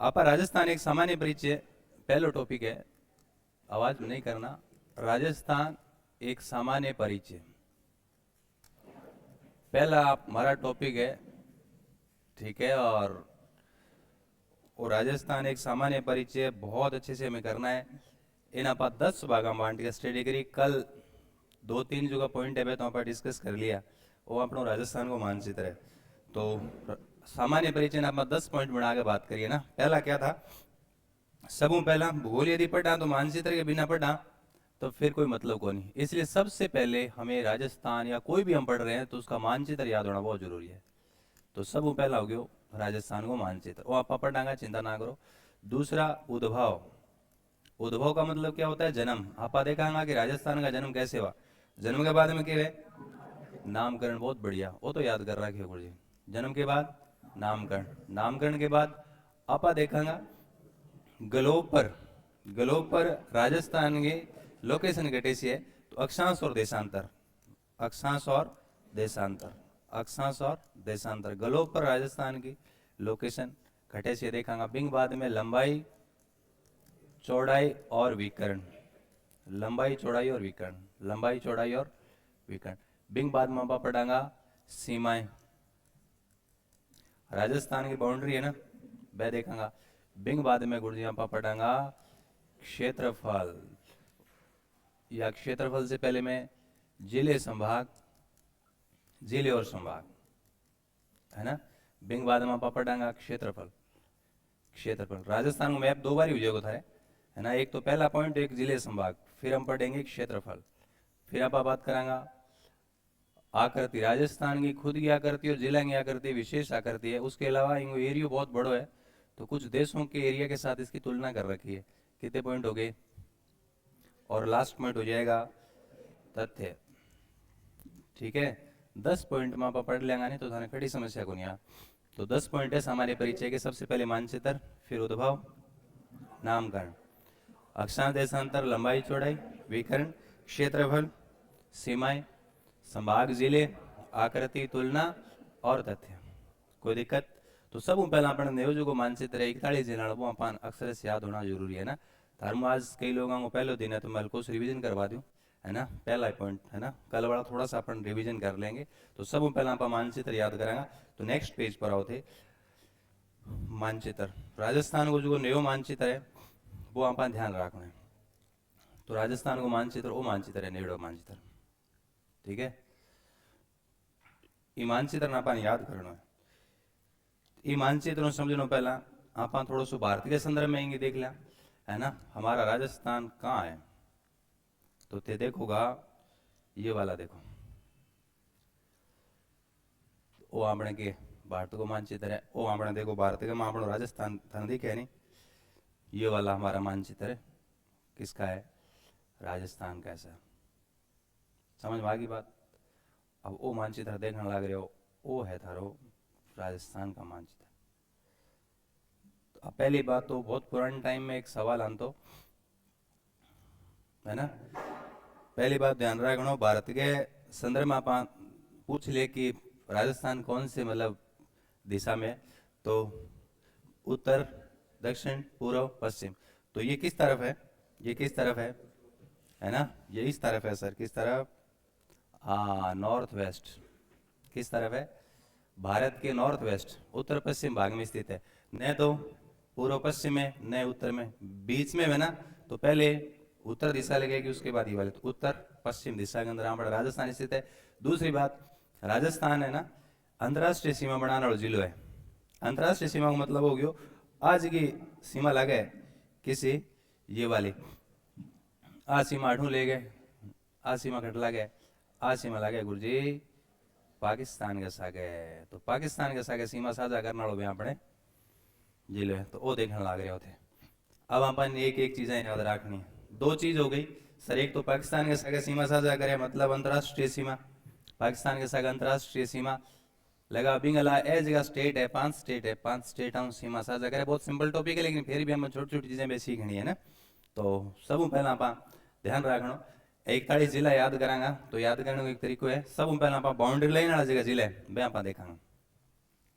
आपका राजस्थान एक सामान्य परिचय पहलो टॉपिक है। आवाज नहीं करना। राजस्थान एक सामान्य परिचय पहला आप हमारा टॉपिक है। ठीक है। और वो राजस्थान एक सामान्य परिचय बहुत अच्छे से हमें करना है। इन आप 10 भागा बांट के स्टडी करी। कल दो तीन जो का पॉइंट है तो आप डिस्कस कर लिया। वो अपनो राजस्थान को मानचित्र है। तो सामान्य परिचय आप 10 पॉइंट बना के बात करिए ना। पहला क्या था, सबू पहला भूगोल यदि पढ़ा तो मानचित्र के बिना पढ़ा तो फिर कोई मतलब को नहीं। इसलिए सबसे पहले हमें राजस्थान या कोई भी हम पढ़ रहे हैं तो उसका मानचित्र याद होना बहुत जरूरी है। तो सब पहला हो गया राजस्थान को मानचित्र, वो आप पढ़ांगा, चिंता ना करो। दूसरा उद्भव। उद्भव का मतलब क्या होता है, जन्म। आप देखांगा कि राजस्थान का जन्म कैसे हुआ। जन्म के बाद में क्या है, नामकरण। बहुत बढ़िया, वो तो याद कर रखे गुरु जी। जन्म के बाद नामकरण, नामकरण के बाद आप देखांगा ग्लोब पर। ग्लोब पर राजस्थान की लोकेशन घटे है तो अक्षांश और देशांतर। अक्षांश और देशांतर, अक्षांश और देशांतर। ग्लोब पर राजस्थान की लोकेशन घटे से देखांगा। बिंग बाद में लंबाई, चौड़ाई और विकर्ण। लंबाई, चौड़ाई और विकर्ण, लंबाई, चौड़ाई और विकर्ण। बिंग बाद में आप पढ़ांगा सीमाएं। राजस्थान की बाउंड्री है ना, वह देखांगा। बिंग बाद में गुरुजी आप पढ़ांगा क्षेत्रफल। या क्षेत्रफल से पहले मैं जिले, संभाग, जिले और संभाग, है ना। बिंग बाद में आप पढ़ांगा क्षेत्रफल। क्षेत्रफल राजस्थान को मैप दो बार ही हो था, है ना। एक तो पहला पॉइंट, एक जिले संभाग, फिर हम पढ़ेंगे क्षेत्रफल। फिर आप बात करांगा आकृति। राजस्थान की खुद की आकृति और जिला की आकृति विशेष आकृति है। उसके अलावा एरिया बहुत बड़ो है तो कुछ देशों के एरिया के साथ इसकी तुलना कर रखी है। कितने पॉइंट हो गए। और लास्ट पॉइंट हो जाएगा तथ्य। ठीक है। 10 पॉइंट में आप पढ़ लेंगे नहीं तो थाने कड़ी समस्या को नहीं आ। तो 10 पॉइंट है हमारे परिचय के। सबसे पहले मानचित्र, फिर उद्भव, नामकरण, अक्षांश देशांतर, लंबाई चौड़ाई, विकर्ण, क्षेत्रफल, सीमाएं, संभाग, जिले, आकृति, तुलना और तथ्य। कोई दिक्कत। तो सब पहला अपन नेवजो को मानचित्र 41 जिला वो अपन अक्षर से याद होना जरूरी है ना। धर्म आज कई लोगों को पहले दिन है तो मैं कुछ रिवीजन करवा दूं, है ना। पहला पॉइंट है ना, कल वाला थोड़ा सा अपन रिवीजन कर लेंगे। तो सब पहला अपन मानचित्र याद करेंगे। तो नेक्स्ट पेज पर आओ थे मानचित्र। राजस्थान को जो नयो मानचित्र है वो अपन ध्यान रखना है। तो राजस्थान को मानचित्र वो मानचित्र है, नेड़ो मानचित्र। ठीक है। ये मानचित्र अपन याद करना है। ये मानचित्र समझनो पहला आप थोड़ा सो भारतीय संदर्भ में देख लिया, है ना। हमारा राजस्थान कहाँ है तो ते देखोगा ये वाला देखो। वो आपने के भारत को मानचित्र है। वो आपने देखो भारत के अपनो राजस्थान थाने दिखे नहीं। ये वाला हमारा मानचित्र है, किसका है, राजस्थान का। ऐसा समझ में आ गई बात। अब वो मानचित्र देखने लग रहे हो, वो है थारो राजस्थान का मानचित्र। तो पहली बात तो बहुत पुराने टाइम में एक सवाल आंतो, है ना। पहली बात ध्यान रखना, भारत के संदर्भ में आप पूछ ले कि राजस्थान कौन से मतलब दिशा में, तो उत्तर, दक्षिण, पूर्व, पश्चिम। तो ये किस तरफ है, ये किस तरफ है ना। ये इस तरफ है सर। किस तरफ, हाँ नॉर्थ वेस्ट। किस तरफ है, भारत के नॉर्थ वेस्ट, उत्तर पश्चिम भाग में स्थित है। न तो पूर्व पश्चिम में, न उत्तर में, बीच में है ना। तो पहले उत्तर दिशा लगेगी, उसके बाद ये वाले। तो उत्तर पश्चिम दिशा के अंदर हमारा राजस्थान स्थित है। दूसरी बात, राजस्थान है ना अंतरराष्ट्रीय सीमा बनाने वाला जिलो है। अंतरराष्ट्रीय सीमा का मतलब हो गयो आज की सीमा लगे किसी ये वाली, आ सीमा अठू ले गए, आ सीमा कट लगे, आ सीमा लगे गुरुजी पाकिस्तान के सागे। तो पाकिस्तान के सागे सीमा साझा करना लो अपने जिले। तो वो देखने लग रहे होते। अब अपन एक एक चीजें याद रखनी। दो चीज हो गई सर, एक तो पाकिस्तान के सागे सीमा साझा करे मतलब अंतरराष्ट्रीय सीमा। पाकिस्तान के सागे अंतरराष्ट्रीय सीमा लगा। बिंगला ए जगह स्टेट है, 5 स्टेट है, 5 स्टेट हम सीमा साझा करे। बहुत सिंपल टॉपिक है लेकिन फिर भी हमें छोटी छोटी चीजें भी सीखनी है ना। तो सब पहला आप ध्यान रखना। 41 जिला याद करांगा तो याद करने का एक तरीको है। सब पहला आप बाउंड्री लाइन वाला जगह जिले वे आप देखा,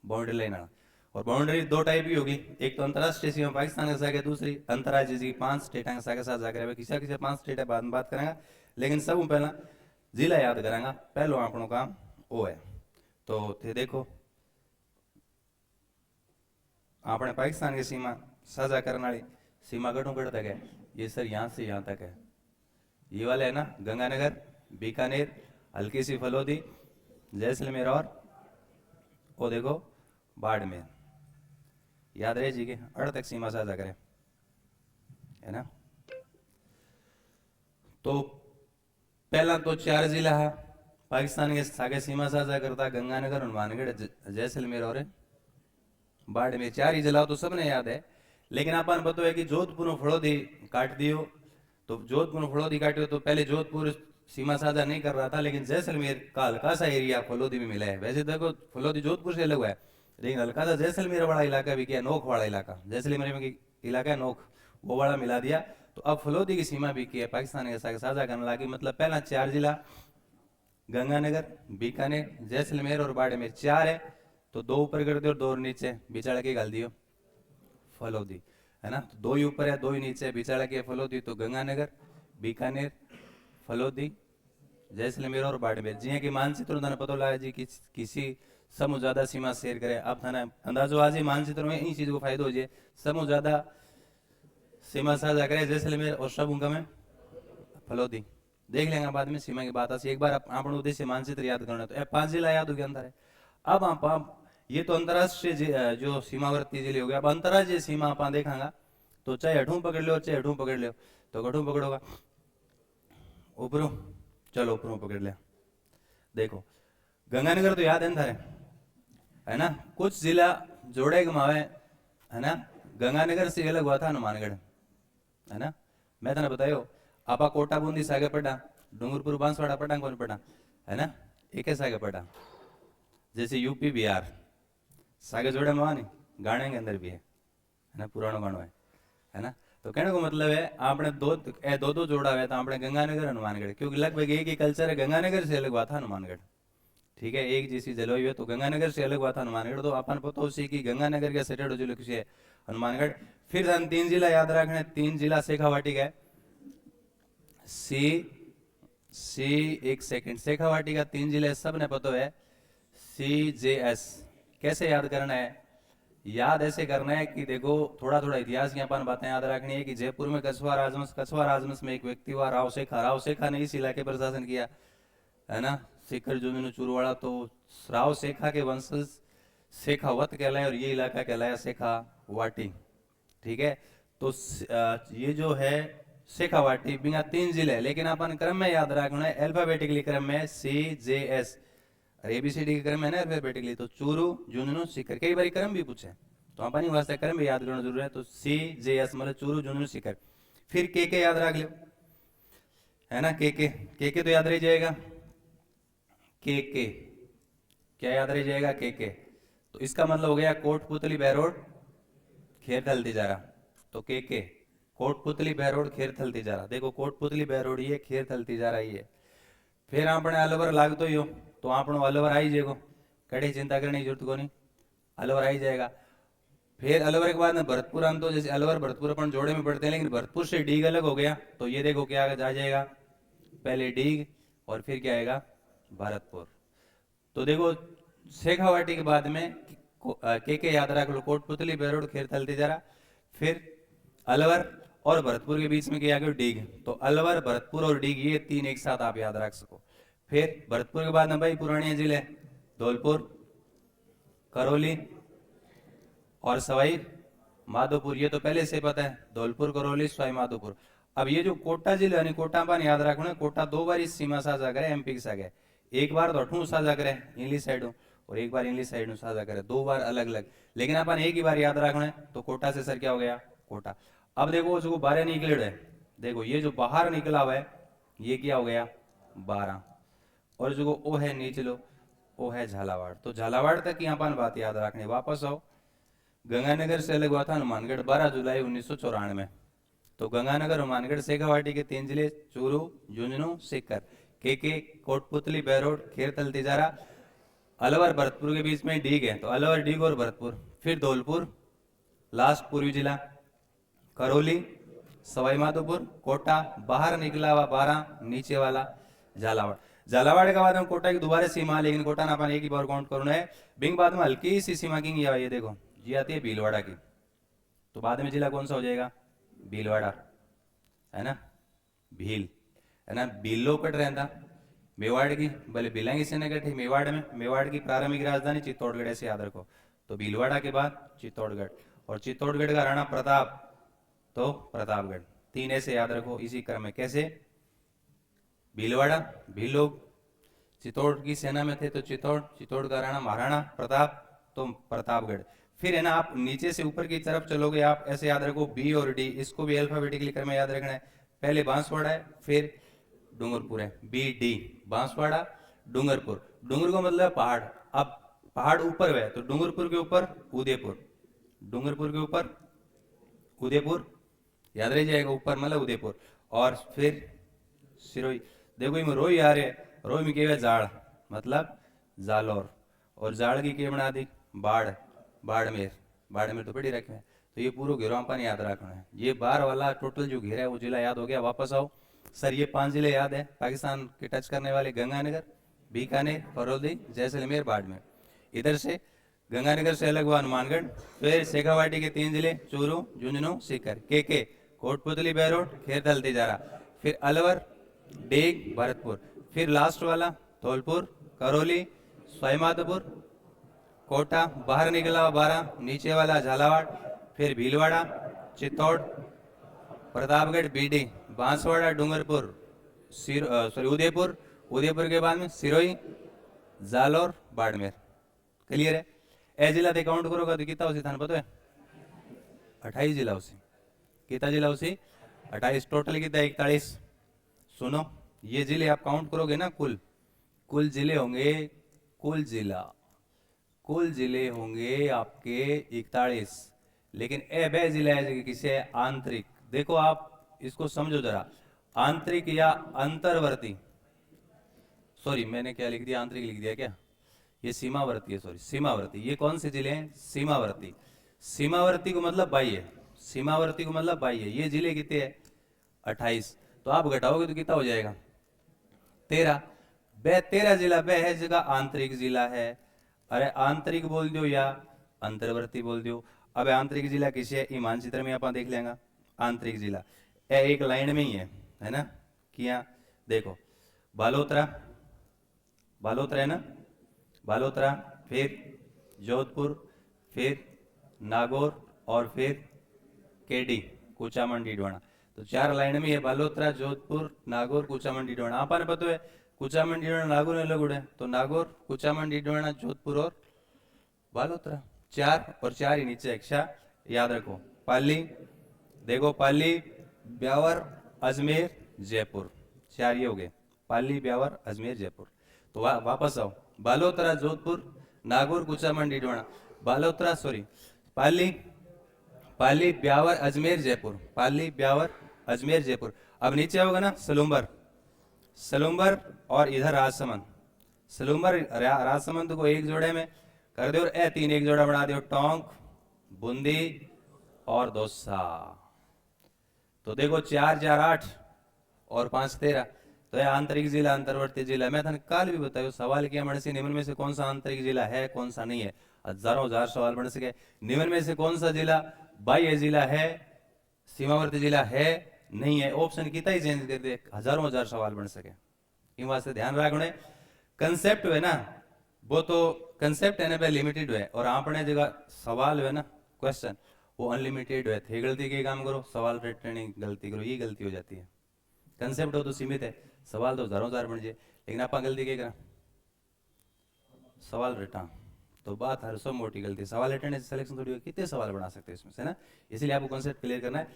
बाउंड्री लाइन वाला। और बाउंड्री दो टाइप की होगी, एक तो अंतर्राष्ट्रीय सीमा पाकिस्तान के साथ है, दूसरी अंतर्राज्यीय की 5 स्टेट के साथ जाकर किसी किसी 5 स्टेट है बाद में बात करेंगे, लेकिन सब पहला जिला याद करेंगे, पहलो आपनो काम वो है। तो थे देखो आपने पाकिस्तान की सीमा साझा करने वाली सीमा कटों कट तक है, ये सर यहाँ से यहाँ तक है, ये वाले है ना गंगानगर, बीकानेर, हल्की सी फलोदी, जैसलमेर और वो देखो बाड़मेर, याद रहे जी के अड़ तक सीमा साझा करें, है ना। तो पहला तो 4 जिला है पाकिस्तान के सागे सीमा साझा करता, गंगानगर, हनुमानगढ़, जैसलमेर और बाड़मेर, 4 ही जिला तो सबने याद है। लेकिन अपन पता है कि जोधपुर फड़ोदी काट दियो, तो जोधपुर फड़ोदी काटियो तो पहले जोधपुर सीमा साझा नहीं कर रहा था, लेकिन जैसलमेर का हल्का सा एरिया फलोदी में मिला है। वैसे देखो फलोदी जोधपुर से अलग हुआ है, लेकिन हल्का सा जैसलमेर वाला इलाका भी क्या, नोख वाला इलाका, जैसलमेर में इलाका है नोख, वो वाला मिला दिया। तो अब फलोदी की सीमा भी किया पाकिस्तान के साथ साझा करने लगी। मतलब पहला 4 जिला गंगानगर, बीकानेर, जैसलमेर और बाड़मेर 4 है, तो 2 ऊपर कर दियो और 2 नीचे, बिचाड़ा के गाल दियो फलोदी, है ना। तो 2 ही ऊपर है 2 ही नीचे, बिचाड़ा के फलोदी, तो गंगानगर, बीकानेर, फलोदी, जैसलमेर और बाड़मेर। जी कि मानचित्र थाने पता लगा जी कि किसी समूह ज्यादा सीमा शेयर करे, आप थाने अंदाजो आज ही मानचित्र में इन चीज को फायदो हो जाए, समूह ज्यादा सीमा साझा करे जैसलमेर और सब उनका में फलोदी, देख लेंगे बाद में सीमा की बात आती। एक बार अपना उद्देश्य मानचित्र याद करना, तो 5 जिला याद हो गया अंदर है। अब आप ये तो अंतरराष्ट्रीय जो सीमावर्ती जिले हो गया, अब अंतरराज्यीय सीमा आप देखांगा, तो चाहे हठू पकड़ लो चाहे हठू पकड़ लो, तो गठू पकड़ोगा ऊपरों, चलो ऊपरों पकड़ लिया। देखो गंगानगर तो याद है थारे, है ना, कुछ जिला जोड़े घुमावे, है ना, गंगानगर से अलग हुआ था हनुमानगढ़, है ना। मैं तने बतायो आपा कोटा बूंदी सागे पड़ा, डूंगरपुर बांसवाड़ा पड़ा कौन पड़ा, है ना, एक सागे पड़ा। जैसे यूपी बिहार सागे जोड़े में नहीं, गाने के अंदर भी है ना, पुरानो गानो है ना। तो कहने को मतलब है आपने दो जोड़ा हुआ था आपने गंगानगर हनुमानगढ़, क्योंकि लगभग एक ही कल्चर है, गंगानगर से अलग हुआ था हनुमानगढ़, ठीक है, एक जैसी जलवायु है, तो गंगानगर से अलग हुआ था हनुमानगढ़। तो अपन पता उसी की गंगानगर का सेटेड जिले किसी है हनुमानगढ़। फिर 3 जिला याद रखने, 3 जिला शेखावाटी का है, सी एक सेकंड, शेखावाटी का 3 जिले सबने पता है, CJS। कैसे याद करना है, याद ऐसे करना है कि देखो थोड़ा थोड़ा इतिहास की अपन बातें याद रखनी है कि जयपुर में कछुआ राजवंश में एक व्यक्ति हुआ राव शेखा ने इस इलाके पर शासन किया, है ना, शिखर जुमिन चूरवाड़ा। तो राव शेखा के वंशज शेखावत कहलाए और ये इलाका कहलाया शेखावाटी, ठीक है। तो ये जो है शेखावाटी बिना 3 जिले, लेकिन अपन क्रम में याद रखना है, अल्फाबेटिकली क्रम में CJS, ABCD के क्रम में है ना अल्फाबेटिकली, तो चूरू झुंझुनू सीकर, कई बार क्रम भी पूछे तो अपन वास्ते क्रम भी याद करना जरूरी है। तो CJS मतलब चूरू झुंझुनू सीकर। फिर के याद रख लो, है ना, के तो याद रह जाएगा, के क्या याद रह जाएगा, के। तो इसका मतलब हो गया कोटपुतली बहरोड खेरथल तिजारा, तो के कोटपुतली बहरोड खेरथल तिजारा। देखो कोटपुतली बहरोड ये, खेरथल तिजारा ये। फिर आपने अलवर लागतो ही हो, तो आपनो अलवर आई जाएगा, कड़ी चिंता करने की जरूरत को नहीं, अलवर आई जाएगा। फिर अलवर के बाद में भरतपुर, हम तो जैसे अलवर भरतपुर अपन जोड़े में पढ़ते हैं, लेकिन भरतपुर से डीग अलग हो गया, तो ये देखो क्या आ जाएगा, पहले डीग और फिर क्या आएगा भरतपुर। तो देखो शेखावाटी के बाद में के याद रख लो, कोटपुतली बहरोड खेरथल तिजारा। फिर अलवर और भरतपुर के बीच में क्या आ गया डीग, तो अलवर भरतपुर और डीग ये 3 एक साथ आप याद रख सको। फिर भरतपुर के बाद में भाई पुराने जिले धौलपुर, करौली और सवाई माधोपुर, ये तो पहले से पता है, धौलपुर, करौली, सवाई माधोपुर। अब ये जो कोटा जिले यानी कोटा पान याद रखना, कोटा 2 बार इस सीमा साझा करे MP के साथ, एक बार तो अठू साझा करे इंग्लिश साइड और एक बार इंग्लिश साइड साझा करे, 2 बार अलग अलग, लेकिन अपन एक ही बार याद रखना है। तो कोटा से सर क्या हो गया कोटा। अब देखो जो बाहर निकले है, देखो ये जो बाहर निकला हुआ है ये क्या हो गया 12, और जो ओ है नीचे लो वो है झालावाड़। तो झालावाड़ तक की अपन बात याद रखनी। वापस आओ, गंगानगर से अलग हुआ था हनुमानगढ़ 12 जुलाई 1994 में। तो गंगानगर हनुमानगढ़ शेखावाटी के 3 जिले चूरू झुंझुनू सीकर, के कोटपुतली बहरोड खेरथल तिजारा, अलवर भरतपुर के बीच में डीग है, तो अलवर डीग और भरतपुर फिर धौलपुर, लास्ट पूर्वी जिला, करौली, सवाई माधोपुर, कोटा, बाहर निकला हुआ 12, नीचे वाला झालावाड़। झालावाड़ के बाद में कोटा की दोबारा सीमा, लेकिन कोटा ना अपन एक ही बार काउंट करना है। बिंग बाद में हल्की सी सीमा की ये देखो, ये आती है भीलवाड़ा की, तो बाद में जिला कौन सा हो जाएगा? भीलवाड़ा, है ना, भील, है ना, भीलो कट रहता मेवाड़ की, भले बिलांगी से कटी मेवाड़ में, मेवाड़ की प्रारंभिक राजधानी चित्तौड़गढ़, ऐसे याद रखो। तो भीलवाड़ा के बाद चित्तौड़गढ़, और चित्तौड़गढ़ का राणा प्रताप, तो प्रतापगढ़, 3 ऐसे याद रखो इसी क्रम में। कैसे? भीलवाड़ा, भील लोग चित्तौड़ की सेना में थे तो चित्तौड़, चित्तौड़ का राणा महाराणा प्रताप, तो प्रतापगढ़। फिर है ना, आप नीचे से ऊपर की तरफ चलोगे, आप ऐसे याद रखो बी और डी, इसको भी अल्फाबेटिकली क्रम में याद रखना है। पहले बांसवाड़ा है, फिर डूंगरपुर है, बी डी, बांसवाड़ा, डूंगरपुर। डूंगर का मतलब पहाड़, अब पहाड़ ऊपर है तो डूंगरपुर के ऊपर उदयपुर, डूंगरपुर के ऊपर उदयपुर, याद रह जाएगा, ऊपर मतलब उदयपुर। और फिर सिरोही, देखो इनमें रोई आ रहे, रोई में केवे जाड़, मतलब जालौर, और जाड़ की के बना दी बाढ़, बाड़मेर, बाड़मेर तो पड़ी रखे हैं। तो ये पूरा घेरो अपन याद रखना है। ये बाहर वाला टोटल जो घेरा है वो जिला याद हो गया। वापस आओ सर, ये 5 जिले याद है पाकिस्तान के टच करने वाले, गंगानगर, बीकानेर, फरोदी, जैसलमेर, बाड़मेर। इधर से गंगानगर से अलग हुआ हनुमानगढ़, फिर शेखावाटी के 3 जिले चूरू, झुंझुनू, सीकर, के कोटपुतली, बहरोड, खेरथल, तिजारा, फिर अलवर, डेग, भरतपुर, फिर लास्ट वाला धौलपुर, करौली, सवाईमाधोपुर, कोटा, बाहर निकला 12, नीचे वाला झालावाड़, फिर भीलवाड़ा, चित्तौड़, प्रतापगढ़, बीडी, बांसवाड़ा, डूंगरपुर, उदयपुर, उदयपुर के बाद में सिरोही, जालौर, बाड़मेर। क्लियर है? ए जिला दे काउंट करोगा तो कितना उसी थान पता है? 28 जिला उसी, कितना जिला उसी? 28, टोटल कितना? 41। सुनो, ये जिले आप काउंट करोगे ना, कुल जिले होंगे, कुल जिले होंगे आपके 41, लेकिन ए बे जिला है किसे है? आंतरिक। देखो आप इसको समझो जरा, आंतरिक या अंतर्वर्ती, सॉरी मैंने क्या लिख दिया, आंतरिक लिख दिया क्या? ये सीमावर्ती है, सॉरी सीमावर्ती। ये कौन से जिले हैं? सीमावर्ती। सीमावर्ती को मतलब बाह्य, सीमावर्ती को मतलब बाह्य। ये जिले कितने हैं? 28। तो आप घटाओगे तो कितना हो जाएगा? 13। बे 13 जिला बे है जगह आंतरिक जिला है। अरे आंतरिक बोल दो या अंतर्वर्ती बोल दो। अब आंतरिक जिला किसे है? मानचित्र में अपन देख लेंगे। आंतरिक जिला एक लाइन में ही है ना? किया देखो, बालोतरा, बालोतरा है ना, बालोतरा, फिर जोधपुर, फिर नागौर, और फिर केडी, कुचामन, डीडवाना। तो 4 लाइन में है, बालोतरा, जोधपुर, नागौर, कुचामन, डीडवाना। आपने पता है कुचामन, डीडवाना, नागौर में अलग उड़े, तो नागौर, कुचामन, डीडवाना, जोधपुर और बालोतरा, 4 और 4 ही नीचे अक्षा याद रखो। पाली, देखो पाली, ब्यावर, अजमेर, जयपुर, 4 ये हो गए, पाली, ब्यावर, अजमेर, जयपुर। तो वापस आओ, बालोतरा, जोधपुर, नागौर, कुचामन, डीडवाना, बालोतरा, सॉरी पाली, पाली, ब्यावर, अजमेर, जयपुर, पाली, ब्यावर, अजमेर, जयपुर। अब नीचे होगा ना सलूम्बर, सलूम्बर और इधर राजसमंद, सलूम्बर राजसमंद को एक जोड़े में कर दो और ए 3 एक जोड़ा बना दो, टोंक, बूंदी और दौसा। तो देखो 4 4 8 और 5 13। तो यह आंतरिक जिला, अंतर्वर्ती जिला। मैं थाने कल भी बताया, सवाल किया मेरे से निम्न में से कौन सा आंतरिक जिला है, कौन सा नहीं है। हजारों हजार सवाल बन सके। निम्न में से कौन सा जिला बाह्य जिला है, सीमावर्ती जिला है, नहीं है। ऑप्शन कितना ही चेंज कर दे, हजारों हजार सवाल बन सके। इन वास्ते ध्यान रखना। कंसेप्ट है ना, वो तो कंसेप्ट है ना लिमिटेड है, और आपने जगह सवाल है ना, क्वेश्चन वो अनलिमिटेड है। थे गलती के काम करो, सवाल रटने गलती करो, ये गलती हो जाती है। कंसेप्ट हो तो सीमित है, सवाल तो हजारों हजार बन जाए, लेकिन आप गलती क्या करा, सवाल रटा तो बात हर सब मोटी गलती। सवाल रटने से सिलेक्शन थोड़ी, कितने सवाल बना सकते हैं इसमें से ना, इसलिए आपको कंसेप्ट क्लियर करना है।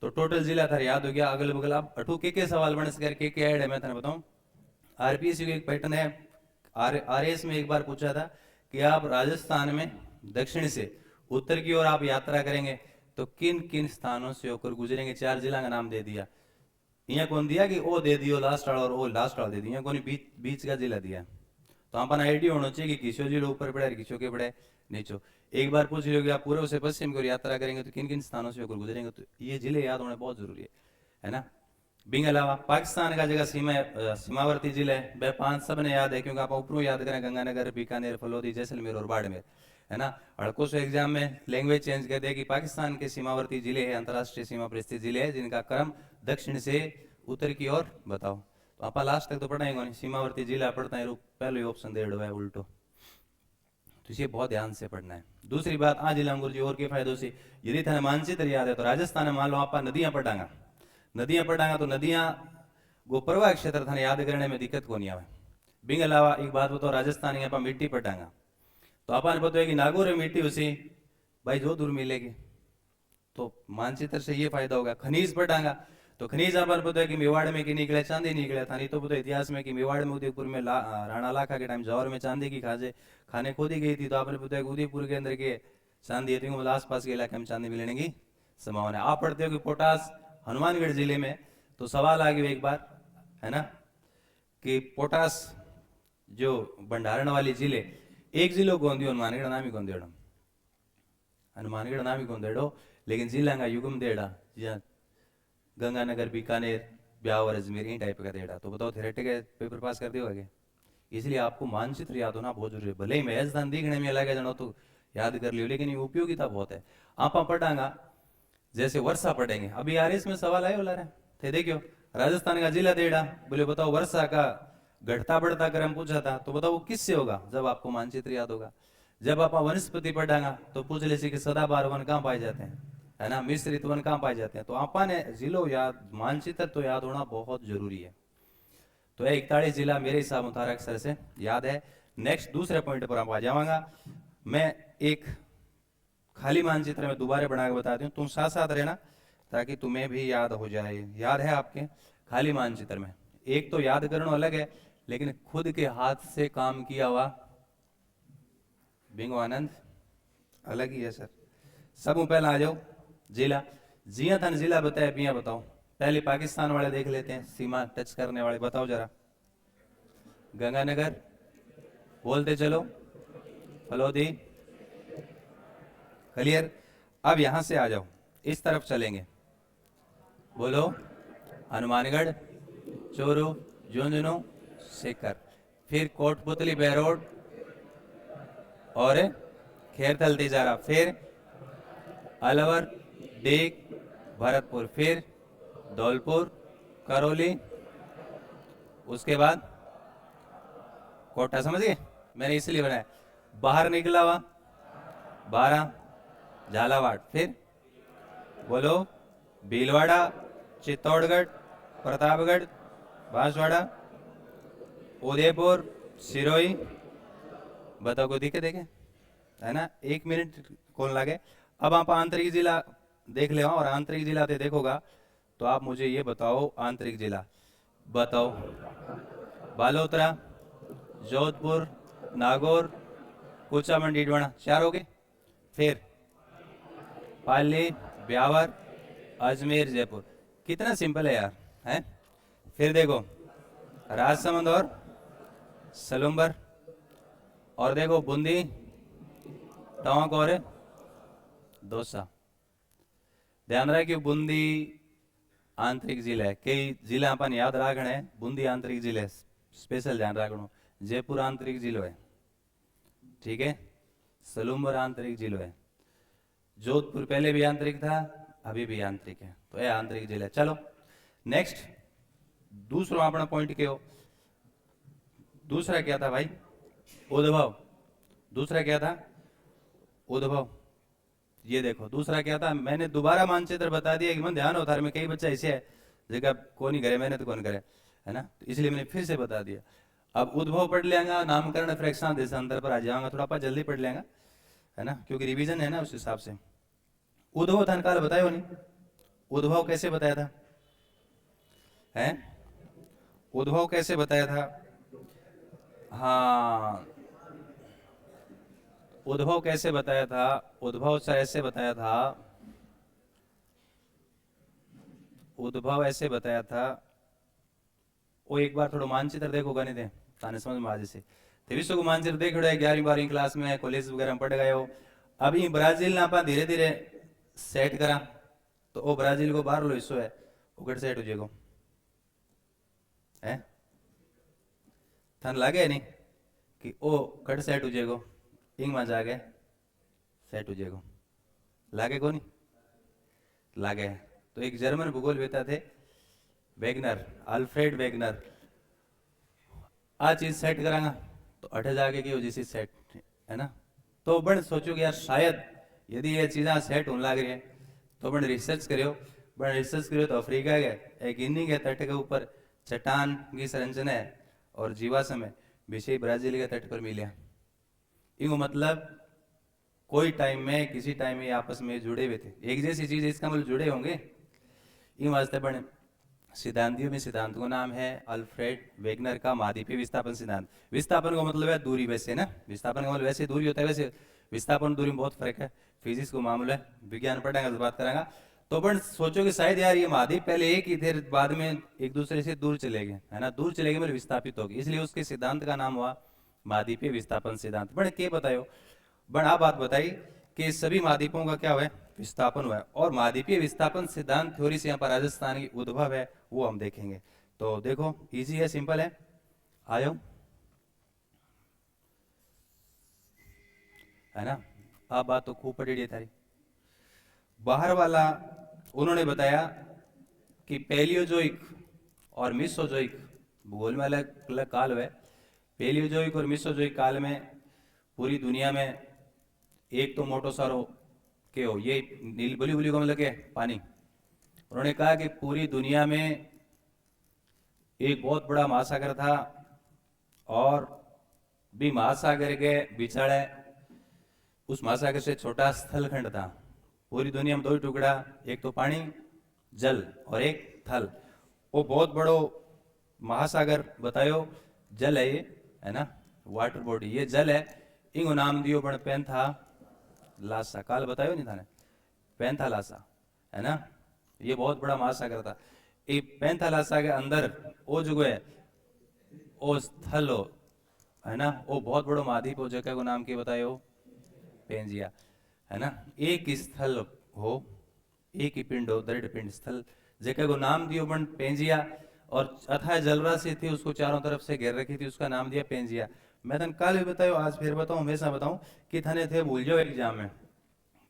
तो टोटल जिला था याद हो गया, अगल बगल आप अठू के सवाल बन सके, के ऐड है। मैं तुम्हें बताऊं, आरपीएससी का एक पैटर्न है, आरएस में एक बार पूछा था कि आप राजस्थान में दक्षिण से उत्तर की ओर आप यात्रा करेंगे तो किन किन स्थानों से होकर गुजरेंगे। 4 जिला का नाम दे दिया, यहाँ कौन दिया कि ओ दे दियो लास्ट वाला और ओ लास्ट वाला दे दिया, कौन बीच का जिला दिया। तो अपन आइडिया होना चाहिए कि किसो जिला ऊपर पड़ा है, किसो के पड़ा है। नीचो। एक बार पूछ लियो कि आप पूर्व से पश्चिम की ओर यात्रा करेंगे तो किन किन स्थानों से होकर गुजरेंगे, तो ये जिले याद होने बहुत जरूरी है ना। बिंग अलावा पाकिस्तान का जगह सीमावर्ती जिले वह 5 सबने याद है, क्योंकि आप ऊपरों याद करें गंगानगर, बीकानेर, फलोदी, जैसलमेर और बाड़मेर, है ना। अड़को से एग्जाम में लैंग्वेज चेंज कर दिया कि पाकिस्तान के सीमावर्ती जिले हैं, अंतर्राष्ट्रीय सीमा पर स्थित जिले हैं जिनका क्रम दक्षिण से उत्तर की ओर बताओ। तो आप लास्ट तक तो पढ़ाएंगे नहीं, सीमावर्ती जिला पढ़ता है पहले ही ऑप्शन दे है उल्टो, तो इसे बहुत ध्यान से पढ़ना है। दूसरी बात आ जिला गुरु जी और के फायदों से, यदि थाने मानचित्र याद है तो राजस्थान में मान लो आप नदियां पढ़ांगा, नदियां पढ़ांगा तो नदियां गो प्रवाह क्षेत्र थाने याद करने में दिक्कत को नहीं आवे। बिंग अलावा एक बात बताओ, राजस्थान यहाँ पर मिट्टी पढ़ांगा तो अपन पता है कि नागौर में मिट्टी उसी भाई जो दूर मिलेगी, तो मानचित्र से ये फायदा होगा। खनिज पढ़ांगा तो खनिज अपन पता है कि मेवाड़ में की निकले, चांदी निकले था, नहीं तो पता इतिहास में कि मेवाड़ में उदयपुर में राणा लाखा के टाइम जौहर में चांदी की खाने खोदी गई थी, तो आपने पता है कि उदयपुर के अंदर के चांदी थी, मतलब आसपास के इलाके में चांदी मिलने की संभावना है। आप पढ़ते हो कि पोटास हनुमानगढ़ जिले में, तो सवाल आ गया एक बार, है ना, कि पोटास जो भंडारण वाली जिले, एक जिलो गोंदियो हनुमानगढ़ नाम ही गोंदेड़ो, हनुमानगढ़ नाम ही गोंदेड़ो, लेकिन जिला का युगम देड़ा या गंगानगर, बीकानेर, ब्यावर, अजमेर इन टाइप का देड़ा। तो बताओ थ्योरेटिकल पेपर पास कर दियोगे। इसलिए आपको मानचित्र याद होना बहुत जरूरी है। भले ही मैजदान दिखने में लगे जानो तो याद कर लियो, लेकिन ये उपयोगिता बहुत है। आप पढ़ांगा जैसे वर्षा पढ़ेंगे, अभी यार इसमें सवाल आए बोला रहे देखियो, राजस्थान का जिला देड़ा, बोले बताओ वर्षा का घटता बढ़ता क्रम पूछा था, तो बताओ वो किससे होगा, जब आपको मानचित्र याद होगा। जब आप वनस्पति पढ़ांगा तो पूछ ले कि सदाबहार वन कहाँ पाए जाते हैं, है ना, मिश्रित वन कहाँ पाए जाते हैं। तो आपा ने जिलो याद, मानचित्र तो याद होना बहुत जरूरी है। तो 41 जिला मेरे हिसाब मुताबिक अक्षर से याद है। नेक्स्ट दूसरे पॉइंट पर आप आ जाऊंगा। मैं एक खाली मानचित्र में दोबारा बना के बताती हूँ, तुम साथ साथ रहना ताकि तुम्हें भी याद हो जाए। याद है आपके खाली मानचित्र में, एक तो याद करना अलग है, लेकिन खुद के हाथ से काम किया हुआ बिंगो आनंद अलग ही है सर। सब पहले आ जाओ जिला, जिया था जिला बताया, पिया बताओ। पहले पाकिस्तान वाले देख लेते हैं, सीमा टच करने वाले बताओ जरा। गंगानगर बोलते चलो, फलोदी, क्लियर। अब यहां से आ जाओ, इस तरफ चलेंगे, बोलो हनुमानगढ़, चोरू, झुंझुनू, सीकर, फिर कोटपुतली, बहरोड और खेरथल तिजारा, फिर अलवर, डीग, भरतपुर, फिर धौलपुर, करौली, उसके बाद कोटा। समझ गए, मैंने इसलिए बनाया। बाहर निकला हुआ 12 झालावाड़, फिर बोलो भीलवाड़ा, चित्तौड़गढ़, प्रतापगढ़, बांसवाड़ा, उदयपुर, सिरोही। बताओ को दिखे देखे, है ना, 1 मिनट कौन लगे। अब आप आंतरिक जिला देख ले, और आंतरिक जिला ते देखोगा तो आप मुझे ये बताओ, आंतरिक जिला बताओ। बालोतरा, जोधपुर, नागौर, कुचामंडी, डीडवाना, 4 हो गए। फिर पाली, ब्यावर, अजमेर, जयपुर। कितना सिंपल है यार, है। फिर देखो राजसमंद और सलूम्बर, और देखो बूंदी, टोंक और दौसा। ध्यान रहे कि बूंदी आंतरिक जिला है, कई जिला अपन याद रखना है। बूंदी आंतरिक जिला है, स्पेशल ध्यान रखना। जयपुर आंतरिक जिलो है, ठीक है। सलूम्बर आंतरिक जिलो है। जोधपुर पहले भी आंतरिक था, अभी भी आंतरिक है, तो यह आंतरिक जिला है। चलो नेक्स्ट, दूसरा अपना पॉइंट के हो। दूसरा क्या था भाई, उद्भव। दूसरा क्या था, उद्भव। ये देखो दूसरा क्या था, मैंने दोबारा मानचित्र बता दिया कि मन ध्यान होता है, में कई बच्चा ऐसे है जगह कौन ही करे, मैंने तो कौन करे, है ना, तो इसलिए मैंने फिर से बता दिया। अब उद्भव पढ़ लेंगे, नामकरण फ्रैक्शन देशांतर पर आ जाऊंगा, थोड़ा पा जल्दी पढ़ लेंगे, है ना, क्योंकि रिवीजन है ना उस हिसाब से। उद्भव था काल बताया नहीं, उद्भव कैसे बताया था, है, उद्भव कैसे बताया था। हाँ, उद्भव कैसे बताया था, उद्भव सर ऐसे बताया था, उद्भव ऐसे बताया था। वो एक बार थोड़ा मानचित्र देखोगा नहीं थे, ताने समझ में आ जैसे। तो विश्व को मानचित्र देख रहे 11वीं 12वीं क्लास में कॉलेज वगैरह में पढ़ गए हो। अभी ब्राजील ना आप धीरे धीरे सेट करा तो वो ब्राजील को बाहर लो हिस्सो है वो कट सेट हो जाएगा है थन लागे नहीं कि ओ कट सेट हो जाएगा इंग में जाके सेट हो जाएगा लागे को नहीं लागे। तो एक जर्मन भूगोलवेता थे वेगनर अल्फ्रेड वेगनर आ चीज सेट करांगा तो अठे जाके की जैसी सेट है ना। तो बन सोचो कि यार शायद यदि ये चीज़ा सेट होने लग रही है तो बन रिसर्च करियो तो अफ्रीका के एक गिनी के तट के ऊपर चट्टान की संरचना है और जीवाश्म है विषय ब्राजील के तट पर मिले। इनको मतलब कोई टाइम में किसी टाइम में आपस में जुड़े हुए थे एक जैसी चीज इसका मतलब जुड़े होंगे। इन वास्ते बने सिद्धांतियों में सिद्धांत का नाम है अल्फ्रेड वेगनर का महाद्वीपीय विस्थापन सिद्धांत। विस्थापन का मतलब है दूरी वैसे ना विस्थापन का मतलब वैसे दूरी होता है वैसे विस्थापन दूरी में बहुत फर्क है। फिजिक्स को मामला है विज्ञान पढ़ाएंगे तो बात करेंगे। तो बन सोचो कि शायद यार ये महाद्वीप पहले एक ही थे बाद में एक दूसरे से दूर चले गए है ना दूर चले गए मतलब विस्थापित हो गए इसलिए उसके सिद्धांत का नाम हुआ महाद्वीपीय विस्थापन सिद्धांत। बन के बतायो बन आप बात बताई कि सभी महाद्वीपों का क्या हुआ है विस्थापन हुआ है और महाद्वीपीय विस्थापन सिद्धांत थ्योरी से यहाँ पर राजस्थान की उद्भव है वो हम देखेंगे। तो देखो इजी है सिंपल है आयो है ना। आप बात तो खूब पढ़ी थारी बाहर वाला उन्होंने बताया कि पैलियोजोइक और मिसोजोइक भूगोल में अलग अलग काल हुए। पैलियोजोइक और मिसोजोइक काल में पूरी दुनिया में एक तो मोटो सारो के हो ये नील बुली बुली को मतलब के पानी। उन्होंने कहा कि पूरी दुनिया में एक बहुत बड़ा महासागर था और भी महासागर के बिछाड़े उस महासागर से छोटा स्थलखंड था। पूरी दुनिया में दो ही टुकड़ा एक तो पानी जल और एक थल। वो बहुत बड़ो महासागर बतायो जल है ये है ना वाटर बॉडी ये जल है। इनको नाम दियो पण पेंथा लासा काल बतायो नहीं थाने पेंथा लासा है ना। ये बहुत बड़ा महासागर था। ये पेंथा लासा के अंदर वो जो है वो स्थल हो है ना वो बहुत बड़ो महाद्वीप हो जगह को नाम की बतायो पेंजिया है ना। एक स्थल हो एक ही पिंड हो दृढ़ पिंड स्थल जगह को नाम दियो बन पेंजिया और अथाह जलराशि थी उसको चारों तरफ से घेर रखी थी उसका नाम दिया पेंजिया। मैं तन कल भी बतायो आज फिर बताऊं हमेशा बताऊं कि थाने थे भूल जाओ एग्जाम में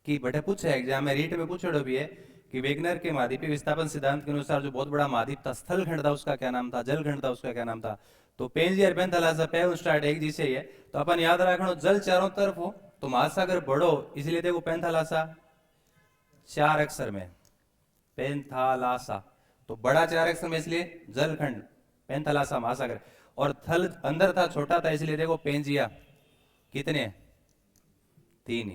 कि बटे पूछे एग्जाम में रीट में पूछो भी है कि वेगनर के महाद्वीपीय विस्थापन सिद्धांत के अनुसार जो बहुत बड़ा महाद्वीप था स्थल खंड था उसका क्या नाम था जल खंड था उसका क्या नाम था। तो पेंजिया और पेंथालासा पे स्टार्ट एक जैसे ही है तो अपन याद रखना जल चारों तरफ हो तो महासागर बड़ो इसलिए देखो पेंथालासा 4 अक्षर में पेंथालासा तो बड़ा 4 अक्षर में इसलिए जलखंड पेंथालासा महासागर और थल अंदर था छोटा था इसलिए देखो पेंजिया कितने 3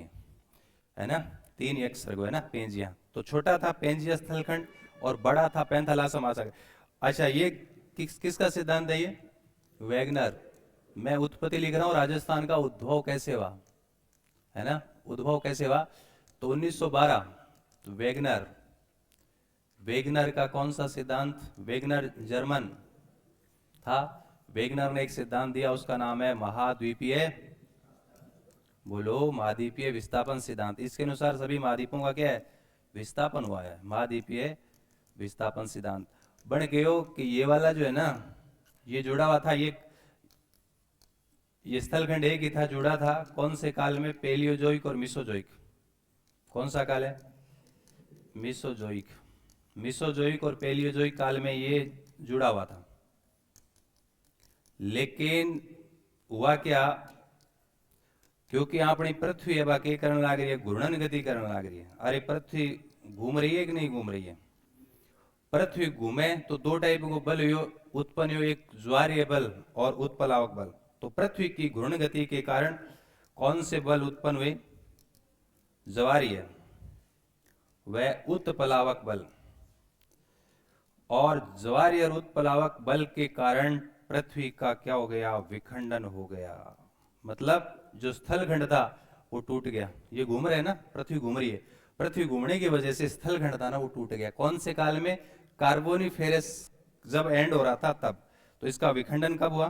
है ना 3 अक्षर को है ना पेंजिया। तो छोटा था पेंजिया स्थलखंड और बड़ा था पेंथालासा महासागर। अच्छा ये किसका सिद्धांत है ये वेगनर। मैं उत्पत्ति लिख रहा हूं राजस्थान का उद्भव कैसे हुआ है ना उद्भव कैसे हुआ। तो 1912 तो वेगनर का कौन सा सिद्धांत वेगनर जर्मन था। वेगनर ने एक सिद्धांत दिया उसका नाम है महाद्वीपीय बोलो महाद्वीपीय विस्थापन सिद्धांत। इसके अनुसार सभी महाद्वीपों का क्या है विस्थापन हुआ है महाद्वीपीय विस्थापन सिद्धांत। बन गयो कि ये वाला जो है ना ये जुड़ा हुआ था ये स्थलखंड एक ही था जुड़ा था कौन से काल में पेलियोजोइक और मिसोजोइक। कौन सा काल है मिसोजोइक और पेलियोजोइक काल में ये जुड़ा हुआ था। लेकिन हुआ क्या क्योंकि अपनी पृथ्वी है बाकी करने लग रही है घूर्णन गति करने लग रही है। अरे पृथ्वी घूम रही है कि नहीं घूम रही है। पृथ्वी घूमे तो 2 टाइप को बल उत्पन्न हो एक ज्वारीय बल और उत्प्लावक बल। तो पृथ्वी की घूर्णन गति के कारण कौन से बल उत्पन्न हुए ज्वारीय वह उत्प्लावक बल और ज्वारीय और उत्प्लावक बल के कारण पृथ्वी का क्या हो गया विखंडन हो गया। मतलब जो स्थलखंड था वो टूट गया। ये घूम रहे हैं ना पृथ्वी घूम रही है पृथ्वी घूमने की वजह से स्थलखंड था ना वो टूट गया। कौन से काल में कार्बोनिफेरस जब एंड हो रहा था तब। तो इसका विखंडन कब हुआ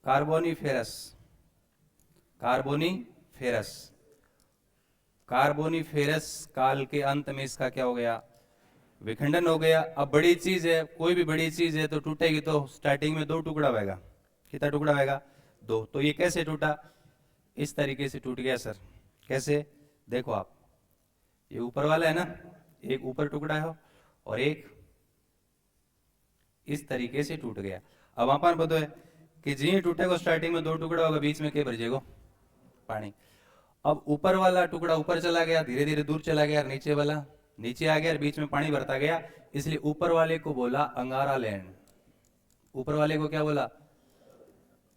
कार्बोनिफेरस, कार्बोनिफेरस, कार्बोनिफेरस काल के अंत में इसका क्या हो गया, विखंडन हो गया। अब बड़ी चीज है, कोई भी बड़ी चीज है तो टूटेगी तो स्टार्टिंग में दो टुकड़ा होगा। कितना टुकड़ा होगा, दो। तो ये कैसे टूटा, इस तरीके से टूट गया सर। कैसे, देखो आप, ये ऊपर वाला है ना, एक ऊपर टुकड़ा है और एक इस तरीके से टूट गया। अब अपन बताओ है कि जी टूटेगा, स्टार्टिंग में दो टुकड़ा होगा, बीच में क्या भर जाएगा, पानी। अब ऊपर वाला टुकड़ा ऊपर चला गया, धीरे धीरे दूर चला गया, नीचे वाला नीचे आ गया, बीच में पानी भरता गया, इसलिए ऊपर वाले को बोला अंगारा लैंड। ऊपर वाले को क्या बोला,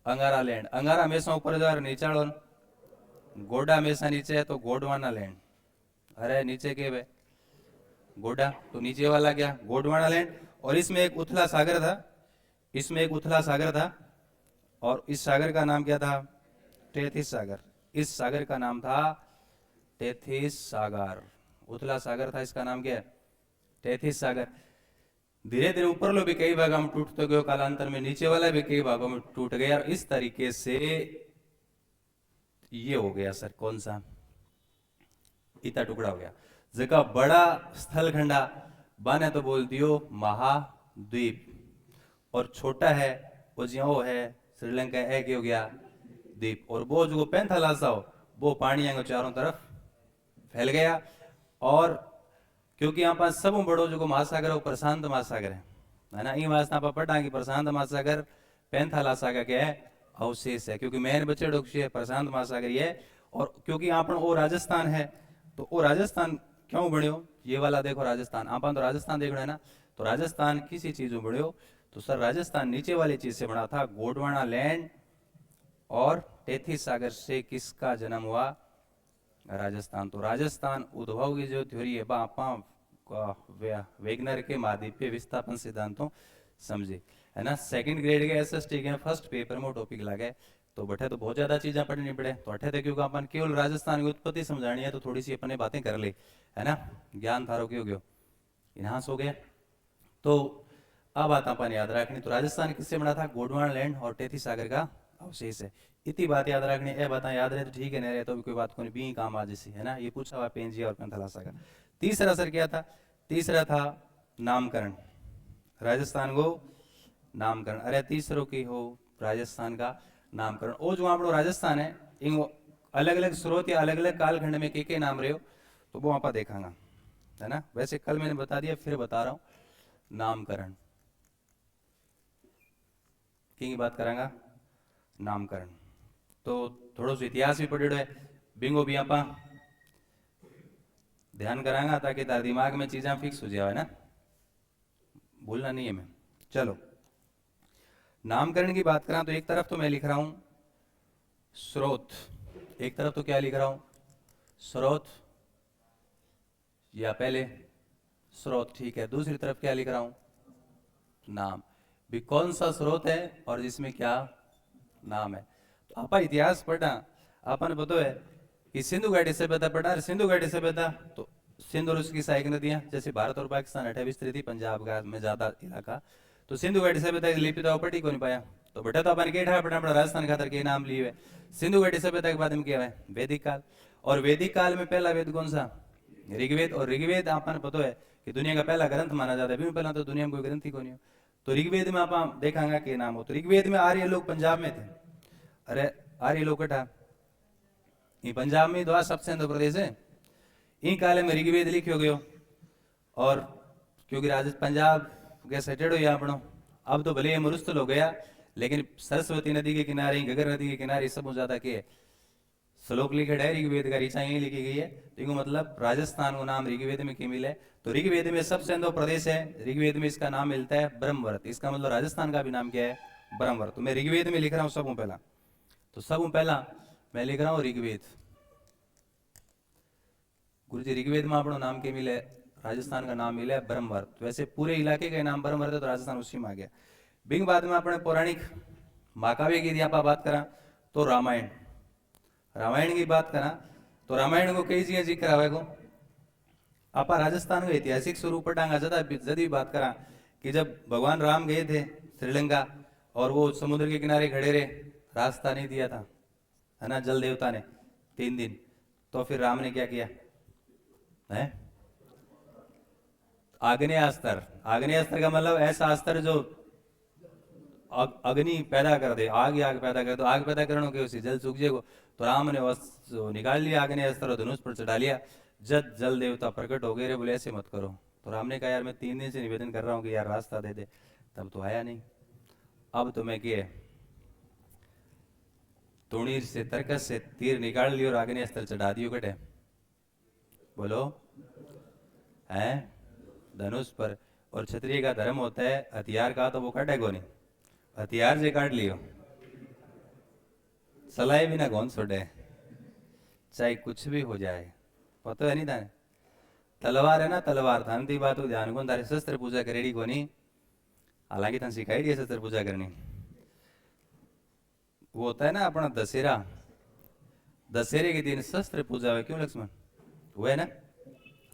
अंगारा लैंड। अंगारा हमेशा ऊपर जा, नीचे गोडा हमेशा नीचे है तो गोडवाना लैंड। अरे नीचे के वे गोडा, तो नीचे वाला क्या, गोडवाना लैंड। और इसमें एक उथला सागर था, इसमें एक उथला सागर था, और इस सागर का नाम क्या था, टेथिस सागर। इस सागर का नाम था टेथिस सागर, उथला सागर था, इसका नाम क्या है, टेथिस सागर। धीरे धीरे ऊपर लो भी कई भागों में टूटते गए, कालांतर में नीचे वाला भी कई भागों में टूट गया, और इस तरीके से ये हो गया सर, कौन सा, इतना टुकड़ा हो गया। जगह बड़ा स्थलखंडा बाने तो बोल दियो महाद्वीप, और छोटा है वो ज्यो है श्रीलंका, एक हो गया द्वीप। और वो जो पैंथालासा हो वो पानी आगे चारों तरफ फैल गया। और क्योंकि यहाँ पास सब बड़ो जो महासागर है वो प्रशांत महासागर है ना, ये वास्ता आप पढ़ा कि प्रशांत महासागर पैंथालासा का क्या है, अवशेष है, क्योंकि मेन बचेड़ो है प्रशांत महासागर ये। और क्योंकि आप वो राजस्थान है, तो वो राजस्थान क्यों बण्यो, ये वाला देखो राजस्थान, आप तो राजस्थान देखना है ना, तो राजस्थान किसी चीज में बण्यो, तो सर राजस्थान नीचे वाली चीज से बना था, गोडवाना लैंड और टेथिस सागर से किसका जन्म हुआ, राजस्थान। तो राजस्थान उद्भव की जो थ्योरी है आप वेगनर के महाद्वीपीय विस्थापन सिद्धांतों समझे है ना। सेकंड ग्रेड के एसएसटी के फर्स्ट पेपर में टॉपिक लगे, तो बटे तो बहुत ज्यादा चीजें पढ़नी पड़े, तो अठे थे क्योंकि अपन केवल राजस्थान की उत्पत्ति समझानी है, तो थोड़ी सी अपने बातें कर ले है ना, ज्ञान थारो क्यों गयो इनहास हो गया। तो अब बात अपन याद रखनी, तो राजस्थान किससे बना था, गोडवाना लैंड और टेथिस सागर का अवशेष है, इतनी बात याद रखनी। ये बात याद रहे तो ठीक है, नहीं रहे तो भी कोई बात को नहीं, भी काम आ जैसी है ना। ये पूछा हुआ पेंजिया और पैंथालासा का। तीसरा सर क्या था, तीसरा था नामकरण, राजस्थान को नामकरण। अरे तीसरों की हो राजस्थान का नामकरण। वो जो आप राजस्थान है इन अलग अलग स्रोत या अलग अलग कालखंड में के नाम रहे हो, तो वो आप देखांगा है ना। वैसे कल मैंने बता दिया, फिर बता रहा हूं, नामकरण की बात करांगा, नामकरण। तो थोड़ा सा इतिहास भी पढ़ेड़ो है, बिंगो भी आप ध्यान करांगा ताकि तार दिमाग में चीजें फिक्स हो जाए ना, भूलना नहीं है मैं। चलो नामकरण की बात करा तो एक तरफ तो मैं लिख रहा हूं स्रोत, एक तरफ तो क्या लिख रहा हूं, स्रोत, या पहले स्रोत ठीक है, दूसरी तरफ क्या लिख रहा हूं, नाम। भी कौन सा स्रोत है और जिसमें क्या नाम है। तो आप इतिहास पढ़ा, अपन पता है कि सिंधु घाटी सभ्यता पढ़ा, सिंधु घाटी सभ्यता तो सिंध और उसकी सहायक नदियां, जैसे भारत और पाकिस्तान 28 थी, पंजाब का में ज्यादा इलाका, तो सिंधु घाटी सभ्यता की लिपि तो पढ़ी को नहीं पाया, तो बेटा तो अपन के पढ़ा पड़ा राजस्थान खातर के नाम लिए हुए। सिंधु घाटी सभ्यता के बाद में क्या है, वैदिक काल, और वैदिक काल में पहला वेद कौन सा, ऋग्वेद। और ऋग्वेद आपने पता है कि दुनिया का पहला ग्रंथ माना जाता है, पहला तो दुनिया में कोई ग्रंथ ही को नहीं हो। तो ऋग्वेद में आप देखांगा के नाम हो, तो ऋग्वेद में आर्य लोग पंजाब में थे, अरे आर्य लोग कटा ये पंजाब में द्वार सबसे अंदर प्रदेश है, इन काले में ऋग्वेद लिखो गयो। और क्योंकि राजस्थान पंजाब के सटेड़ो या अपनो, अब तो भले मरुस्थल हो गया, लेकिन सरस्वती नदी के किनारे, गगर नदी के किनारे सब ज्यादा के श्लोक लिखे है ऋग्वेद का, ऋचा यही लिखी गई है। तो इनको मतलब राजस्थान को नाम ऋग्वेद में क्यों मिले, तो ऋग्वेद में सबसे अंदर प्रदेश है, ऋग्वेद में इसका नाम मिलता है ब्रह्मवर्त, इसका मतलब राजस्थान का भी नाम क्या है, ब्रह्मवर्त। तो मैं ऋग्वेद में लिख रहा हूं सबों पहला, तो सबों पहला मैं लिख रहा हूं ऋग्वेद। गुरु जी ऋग्वेद में अपना नाम के मिले, राजस्थान का नाम मिले ब्रह्मवर्त। वैसे पूरे इलाके का नाम ब्रह्मवर्त है, तो राजस्थान उसी में आ गया। बिंग बाद में अपने पौराणिक महाकाव्य की यदि आप बात करा तो रामायण, रामायण की बात करा तो रामायण को कई चीजें जिक्र आवे को, आप राजस्थान का ऐतिहासिक स्वरूप पढ़ांगा जदी बात करा कि जब भगवान राम गए थे श्रीलंका और वो समुद्र के किनारे खड़े रहे, रास्ता नहीं दिया था, है ना, जल देवता ने 3 दिन। तो फिर राम ने क्या किया है? आग्नेयास्त्र। आग्नेयास्त्र का मतलब ऐसा अस्त्र जो अग्नि पैदा कर दे, आग ही आग पैदा कर। तो आग पैदा करने के उसी जल सूख जाएगा। तो राम ने निकाल लिया आग्नेयास्त्र, धनुष पर चढ़ा लिया। जब जल देवता प्रकट हो गए, रे बोले ऐसे मत करो। तो राम ने कहा यार मैं 3 दिन से निवेदन कर रहा हूँ कि यार रास्ता दे दे, तब तो आया नहीं। अब तुम्हें क्या, तुणीर से तरकस से तीर निकाल लियो और आग्नेयास्त्र चढ़ा दियो कटे, बोलो है धनुष पर। और क्षत्रिय का धर्म होता है हथियार का तो वो काटेगो नहीं, हथियार से काट लियो, सलाह भी ना कौन छोड़े, चाहे कुछ भी हो जाए। पता है नहीं था, तलवार है ना, तलवार थान थी बात ध्यान को तारे शस्त्र पूजा करेड़ी को नहीं। हालांकि तन सिखाई दी शस्त्र पूजा करनी। वो होता है ना अपना दशहरा, दशहरे के दिन शस्त्र पूजा हुए, क्यों लक्ष्मण? वो है ना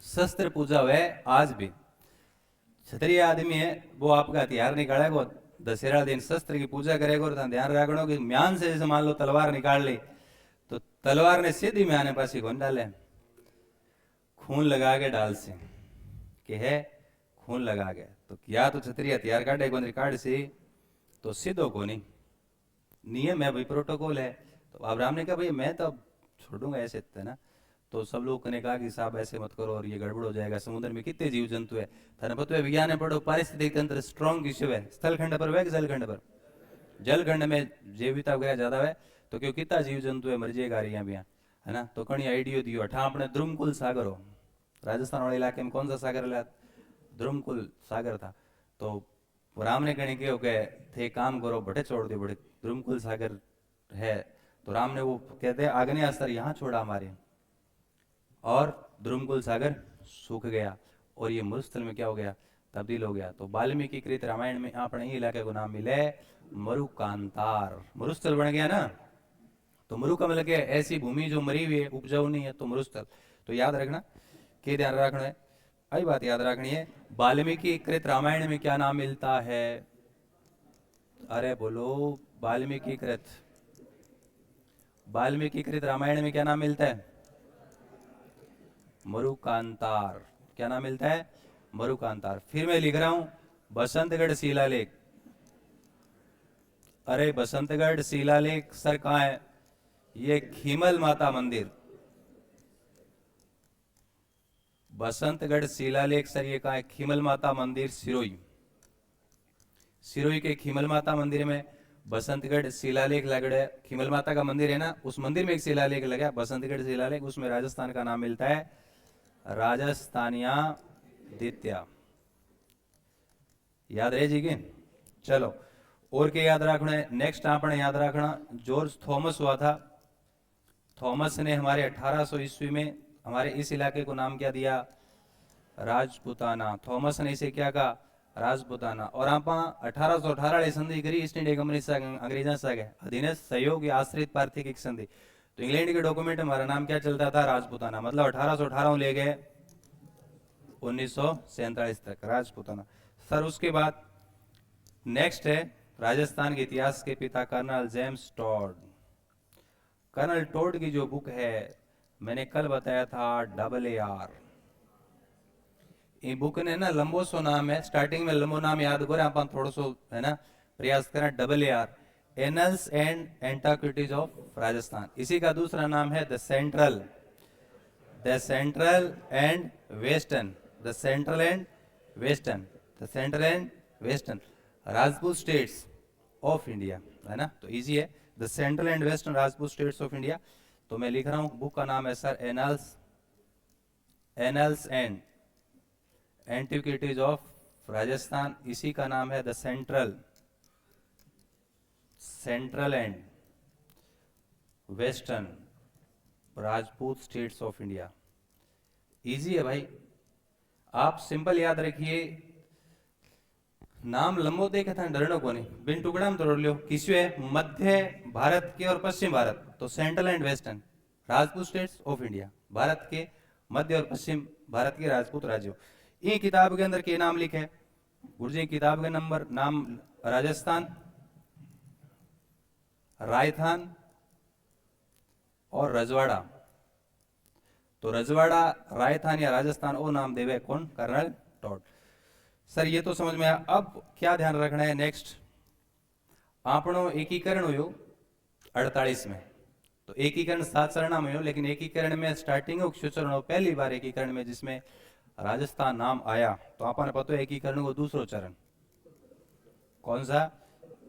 शस्त्र पूजा हुए आज भी। क्षत्रिय आदमी है वो आपका हथियार निकालेगा, दशहरा दिन शस्त्र की पूजा करेगा। और ध्यान रखना कि म्यान से जैसे मान लो तलवार निकाल ली तो तलवार ने सीधी म्यान पास कौन डाले, खून लगा के डाल से कि है खून लगा के। तो या तो क्षत्रिय हथियार काटे कौन काट से तो सीधो को नहीं, नियम है भाई, प्रोटोकॉल है। तो अब्राहम ने कहा भाई मैं तो छोड़ूंगा ऐसे, है ना। तो सब लोग ने कहा कि साहब ऐसे मत करो और ये गड़बड़ हो जाएगा। समुद्र में कितने जीव जंतु है, थाने पता है विज्ञान है पढ़ो, पारिस्थितिक तंत्र स्ट्रॉन्ग इश्यू है। स्थलखंड पर वे जलखंड पर, जलखंड में जैविकता वगैरह ज्यादा है। तो क्यों कितना जीव जंतु है मर जाएगा यहाँ भी, है ना। तो कणी आइडियो दियो अठा अपने ध्रुमकुल सागर हो, राजस्थान वाले इलाके में कौन सा सागर है? ध्रुमकुल सागर था। तो राम ने कहीं क्यों कहे थे काम करो बड़े छोड़ दियो, बड़े ध्रुमकुल सागर है। तो राम ने वो कहते हैं आग्नेयास्त्र यहाँ छोड़ा हमारे, और ध्रुमकुल सागर सूख गया और ये मरुस्थल में क्या हो गया, तब्दील हो गया। तो वाल्मीकि कृत रामायण में अपने इलाके को नाम मिले मरुकांतार, मरुस्थल बन गया ना। तो मरु का मतलब क्या, ऐसी भूमि जो मरी हुई है, उपजाऊ नहीं है, तो मरुस्थल। तो याद रखना, क्या ध्यान रखना है, आई बात याद रखनी है। वाल्मीकि कृत रामायण में क्या नाम मिलता है? अरे बोलो, वाल्मीकि कृत, वाल्मीकि कृत रामायण में क्या नाम मिलता है? मरुकांतार। क्या नाम मिलता है? मरुकांतार। फिर मैं लिख रहा हूं बसंतगढ़ शिलालेख। अरे बसंतगढ़ शिलालेख सर कहां है? ये खीमल माता मंदिर, बसंतगढ़ शिलालेख सर ये कहां है? खीमल माता मंदिर सिरोही। सिरोही के खीमल माता मंदिर में बसंतगढ़ शिलालेख लगा। खीमल माता का मंदिर है ना, उस मंदिर में एक शिलालेख लगा, बसंतगढ़ शिलालेख। उसमें राजस्थान का नाम मिलता है राजस्थानिया दित्या। याद रहे जी के? चलो और क्या याद रखना है? नेक्स्ट आपने याद रखना जॉर्ज थॉमस हुआ था। थॉमस ने हमारे 1800 ईस्वी में हमारे इस इलाके को नाम क्या दिया? राजपुताना। थॉमस ने इसे क्या कहा? राजपुताना। और आप 1818 संधि करी ईस्ट इंडिया कंपनी से अंग्रेजा से अधीन सहयोग या आश्रित पार्थिक एक संधि। तो इंग्लैंड के डॉक्यूमेंट हमारा नाम क्या चलता था? राजपुताना। मतलब 1818 ले गए 1947 तक राजपुताना। सर उसके बाद नेक्स्ट है राजस्थान के इतिहास के पिता colonel James Tod. Colonel Tod की जो बुक है मैंने कल बताया था AAR। ये बुक ने ना लंबो सो नाम है, स्टार्टिंग में लंबो नाम याद करें आप थोड़ा सो, है ना, प्रयास करें। AAR annals and antiquities of Rajasthan. इसी का दूसरा नाम है the central and western, the central and western, the central and western Rajput states of India, है ना। तो इजी है, the central and western Rajput states of India. तो मैं लिख रहा हूं बुक का नाम है sir annals and antiquities of Rajasthan. इसी का नाम है the central and western Rajput states of India. Easy है भाई, आप सिंपल याद रखिए। नाम लंबो देखे था डरनो को नहीं, बिन टुकड़ा में तोड़ लियो। किसी है मध्य भारत के और पश्चिम भारत, तो central and western Rajput states of India, Bharat के मध्य और पश्चिम भारत के राजपूत राज्यों। ये किताब के अंदर के नाम लिखे गुरुजी, किताब के नंबर नाम राजस्थान रायथान और रजवाड़ा। तो रजवाड़ा, रायथान या राजस्थान वो नाम देवे कौन? Colonel Tod. सर ये तो समझ में आया। अब क्या ध्यान रखना है? नेक्स्ट आपनो एकीकरण हुयो 48 में। तो एकीकरण 7 चरण में हो, लेकिन एकीकरण में स्टार्टिंग चरण हो पहली बार एकीकरण में जिसमें राजस्थान नाम आया। तो आपने पता है एकीकरण को दूसरो चरण कौन सा?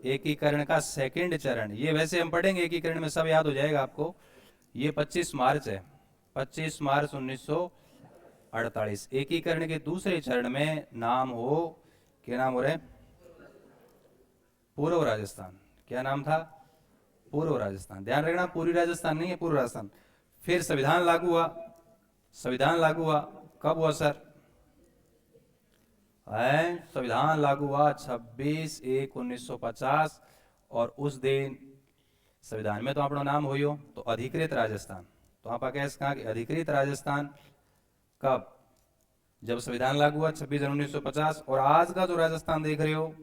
एकीकरण का सेकंड चरण। ये वैसे हम पढ़ेंगे एकीकरण में, सब याद हो जाएगा आपको। ये 25 मार्च है, 25 मार्च 1948। एकीकरण के दूसरे चरण में नाम हो, क्या नाम हो रहे? पूर्व राजस्थान। क्या नाम था? पूर्व राजस्थान। ध्यान रखना, पूर्वी राजस्थान नहीं है, पूर्व राजस्थान। फिर संविधान लागू हुआ। संविधान लागू हुआ कब हुआ सर? संविधान लागू हुआ 26/1/1950। और उस दिन संविधान में तो अपना नाम हो तो अधिकृत राजस्थान। तो आप कहा कि अधिकृत राजस्थान कब? जब संविधान लागू हुआ 26/1/1950। और आज का जो राजस्थान देख रहे हो,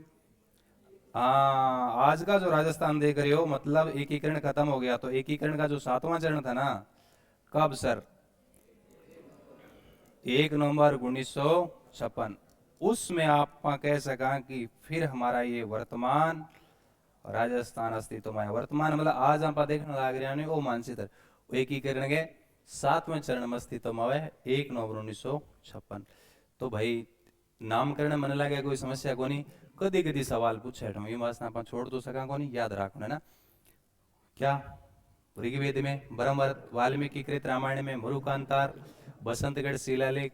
आज का जो राजस्थान देख रहे हो मतलब एकीकरण खत्म हो गया। तो एकीकरण का जो 7वां चरण था ना, कब सर? 1 नवंबर 1956। उसमें आप कह सका कि फिर हमारा ये वर्तमान राजस्थान अस्तित्व में। वर्तमान मतलब आज आप देखने लग रहे हैं वो मानचित्र एकीकरण के 7वें चरण में अस्तित्व में आवे 1 नवंबर 1956। तो भाई नामकरण मन लगे कोई समस्या को नहीं। कदी कदी सवाल पूछे तो ये वास्ते आप छोड़ तो सका को नहीं, याद रखो है ना। क्या ऋग्वेद में ब्रह्मवर्त, वाल्मीकि कृत रामायण में मुरुकांतार, बसंतगढ़ शिलालेख,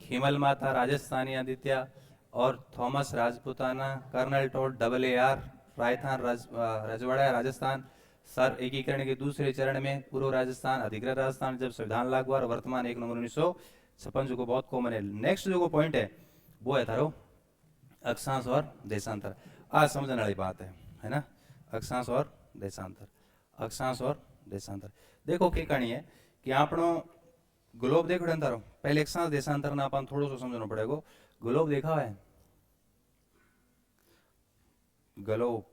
खीमल माता राजस्थानी आदित्य और Thomas Rajputana, colonel Tod AAR, रायथान रजवाड़ा राजस्थान। सर एकीकरण के दूसरे चरण में पूर्व राजस्थान, अधिकृत राजस्थान जब संविधान लागू हुआ। वर्तमान 1 नवंबर 1956 जो को बहुत कॉमन है। नेक्स्ट जो को पॉइंट है वो है थारो अक्षांश और देशांतर। आज समझने वाली बात है ना। अक्षांश और देशांतर, अक्षांश और देशांतर। देखो क्या कहानी है कि आपनो ग्लोब देखो तारो, पहले अक्षांश देशांतर ना अपन थोड़ा सा समझना पड़ेगा। ग्लोब देखा है? ग्लोब,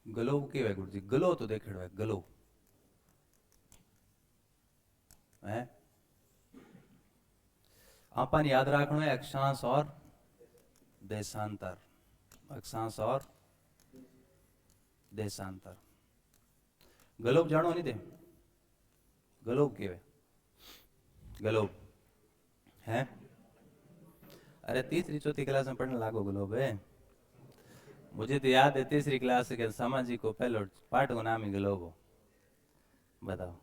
ग्लोब के वे गुरुजी? ग्लो तो देखेड़ो है, ग्लो है। अपन याद रखना है अक्षांश और देशांतर, अक्षांश और देशांतर। ग्लोब जानो नहीं थे? ग्लोब के वे? ग्लोब है? अरे तीसरी चौथी क्लास में पढ़ने लागो ग्लोब है। मुझे तो याद है तीसरी क्लास के सामाजिक को पहले पाठ को नाम ही ग्लोब हो। बताओ,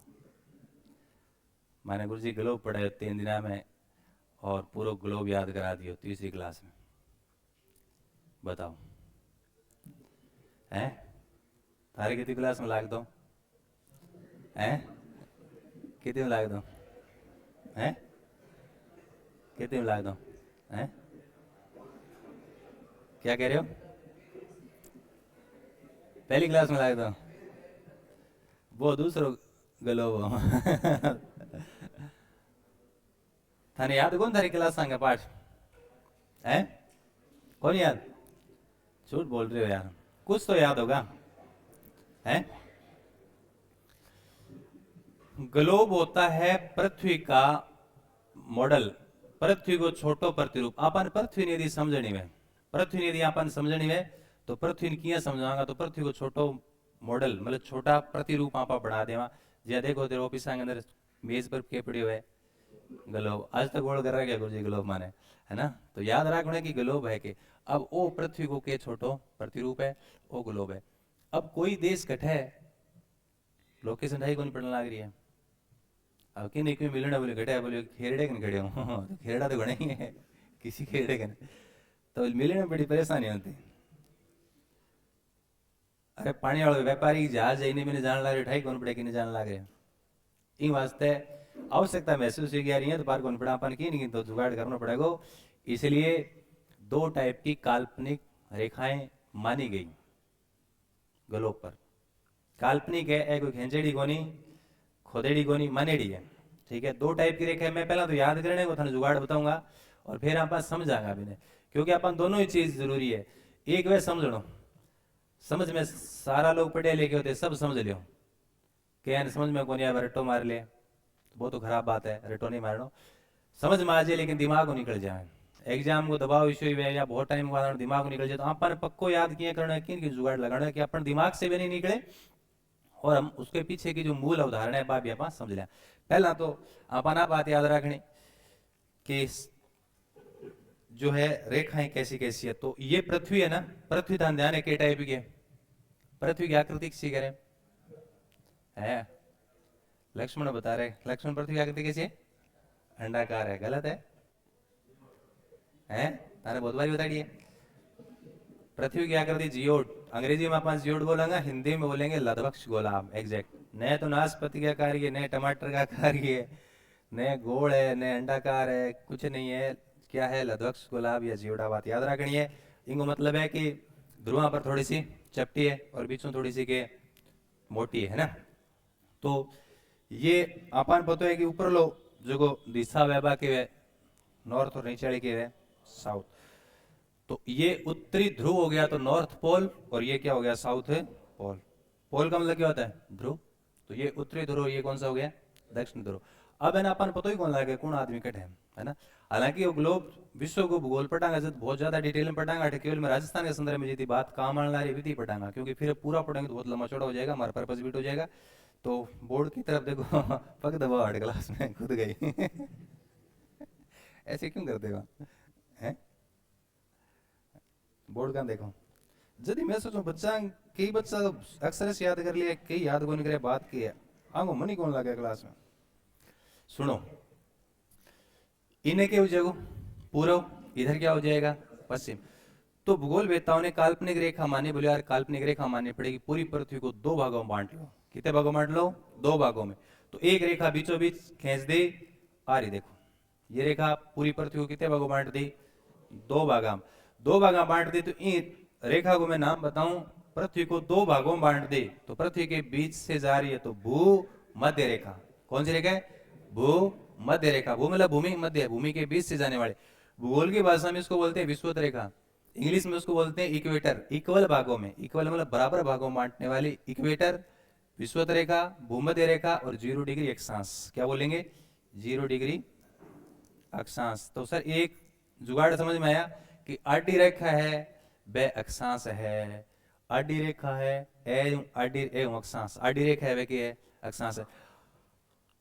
मैंने गुरुजी ग्लोब पढ़ाए 3 दिन में और पूरा ग्लोब याद करा दियो तीसरी क्लास में। बताओ हैं? थारे कितनी क्लास में लाग दो हैं? कितने में लाग दो हैं? कितने में लाग दो हैं? क्या कह रहे हो? पहली क्लास में लाग दो? वो दूसरो ग्लोब हो। थाने याद कौन थारी क्लास संग पाठ है? कौन याद? झूठ बोल रहे हो यार, कुछ तो याद होगा है? ग्लोब होता है पृथ्वी का मॉडल, पृथ्वी को छोटो प्रतिरूप। अपन पृथ्वी ने यदि समझनी है, पृथ्वी ने यदि अपन समझनी है तो पृथ्वी ने किया समझाऊंगा। तो पृथ्वी को छोटो मॉडल मतलब छोटा प्रतिरूप आप बना देवा। जे देखो तेरे ऑफिस के अंदर मेज पर के पड़े हुए ग्लोब, आज तक गोल कर रहा है गुरुजी ग्लोब माने है ना। तो याद रखना कि ग्लोब है कि अब वो पृथ्वी को के छोटो प्रतिरूप है, वो ग्लोब है। अब कोई देश कटे लोकेशन ढाई को नहीं पढ़ने लग रही है। अब कि नहीं क्यों मिलना बोले घटे बोले खेरड़े कन खड़े हो। तो खेरड़ा तो घने ही है किसी खेरड़े कन, तो मिलने में बड़ी परेशानी होती। अरे पानी वाले व्यापारी जहाज जाने मैंने जान लग रहे ढाई कौन पड़े कि नहीं जान लग रहे। इन वास्ते आवश्यकता महसूस हो रही है तो बार कौन पड़ा अपन की नहीं तो जुगाड़ करना पड़ेगा। इसलिए 2 टाइप की काल्पनिक रेखाएं मानी गई ग्लोब पर। काल्पनिक है, एक खेंचेड़ी कोनी खोदेड़ी कोनी मानेड़ी है। ठीक है, 2 टाइप की रेखा। मैं पहला तो याद करने को थाने जुगाड़ बताऊंगा और फिर आप समझागा भी नहीं, क्योंकि अपन दोनों ही चीज जरूरी है। एक वे समझ लो समझ में सारा लोग पढ़े लिखे होते सब समझ लियो, क्या समझ में कौन आया रट्टो मार ले, वो तो खराब बात है, रट्टो नहीं मारनो, समझ में आ जाए लेकिन दिमाग को निकल जाए, एग्जाम को दबाव विषय है या बहुत टाइम बाद दिमाग को निकल जाए तो अपन पक्को याद किए करना है कि जुगाड़ लगाना है कि अपन दिमाग से भी नहीं निकले और हम उसके पीछे की जो मूल अवधारणा है बात भी अपन समझ लें। पहला तो अपन बात याद रखनी कि जो है रेखाएं कैसी कैसी है, तो ये पृथ्वी है ना, पृथ्वी ध्यान है के टाइप की, पृथ्वी की आकृति किसी करे है, लक्ष्मण बता रहे, लक्ष्मण पृथ्वी की आकृति कैसी है, अंडाकार है, गलत है तारे बहुत बारी बता दिए। पृथ्वी की आकृति जियोड, अंग्रेजी में अपन जियोड बोलेंगे, हिंदी में बोलेंगे लधवक्ष गोलाम, एग्जैक्ट, न तो नाशपति का कार्य, न टमाटर का कार्य, न गोल है, न अंडाकार है, कुछ नहीं है, क्या है, लधवक्ष गोलाब या जियोडा, बात याद रखनी है। इनको मतलब है कि ध्रुवा पर थोड़ी सी चपटी है और बीच में थोड़ी सी के मोटी है ना। तो ये अपन पता है कि ऊपर लो जो दिशा वैबा के वे नॉर्थ और नीचे के वे साउथ, तो ये उत्तरी ध्रुव हो गया तो नॉर्थ पोल, और ये क्या हो गया, साउथ पोल। पोल का मतलब क्या होता है, ध्रुव, तो ये उत्तरी ध्रुव, ये कौन सा हो गया, दक्षिण ध्रुव। अब है ना अपन पता ही कौन लगे कौन आदमी कट है ना। हालांकि वो ग्लोब विश्व को भूगोल पढ़ांगा जब बहुत ज्यादा डिटेल में पढ़ांगा, केवल मैं राजस्थान के संदर्भ में जी बात काम आने वाली विधि पढ़ांगा, क्योंकि फिर पूरा पढ़ेंगे तो बहुत लंबा चौड़ा हो जाएगा, हमारा पर्पज बीट हो जाएगा। तो बोर्ड की तरफ देखो पग दबाओ, हट क्लास में खुद गई ऐसे क्यों करते हो हैं, बोर्ड का देखो, यदि मैं सोचूं बच्चा, कई बच्चा अक्सर से याद कर लिया, कई याद को नहीं करे, बात की है आगो मनी कौन लगे क्लास में। सुनो, इन्हें क्या हो जाएगा, पूर्व, इधर क्या हो जाएगा, पश्चिम। तो भूगोल वेताओं ने काल्पनिक रेखा मानी, बोले यार काल्पनिक रेखा माननी पड़ेगी, पूरी पृथ्वी को दो भागों में बांट लो, कितने भागों में बांट लो, दो भागों में। तो एक रेखा बीचों बीच खींच दे, आ रही देखो, ये रेखा पूरी पृथ्वी को कितने भागों बांट दी, दो भागा, दो भागा बांट दी। तो इन रेखा को मैं नाम बताऊं, पृथ्वी को दो भागों में बांट दे तो पृथ्वी के बीच से जा रही है, तो भू मध्य रेखा, कौन सी रेखा है, भू मध्य रेखा, भू मतलब भूमि, मध्य भूमि के बीच से जाने वाले, भूगोल की भाषा में इसको बोलते हैं विषुवत रेखा, इंग्लिश में उसको बोलते हैं इक्वेटर, इक्वल भागों में, इक्वल मतलब बराबर भागों में बांटने वाली, इक्वेटर, विषुवत रेखा, भूमध्य रेखा और 0 डिग्री अक्षांश, क्या बोलेंगे, 0 डिग्री अक्षांश। तो सर एक जुगाड़ समझ में आया कि आडी रेखा है वे अक्षांश है, आडी रेखा है ए आडी एवं अक्षांश, आडी रेखा है वे की है, अक्षांश है।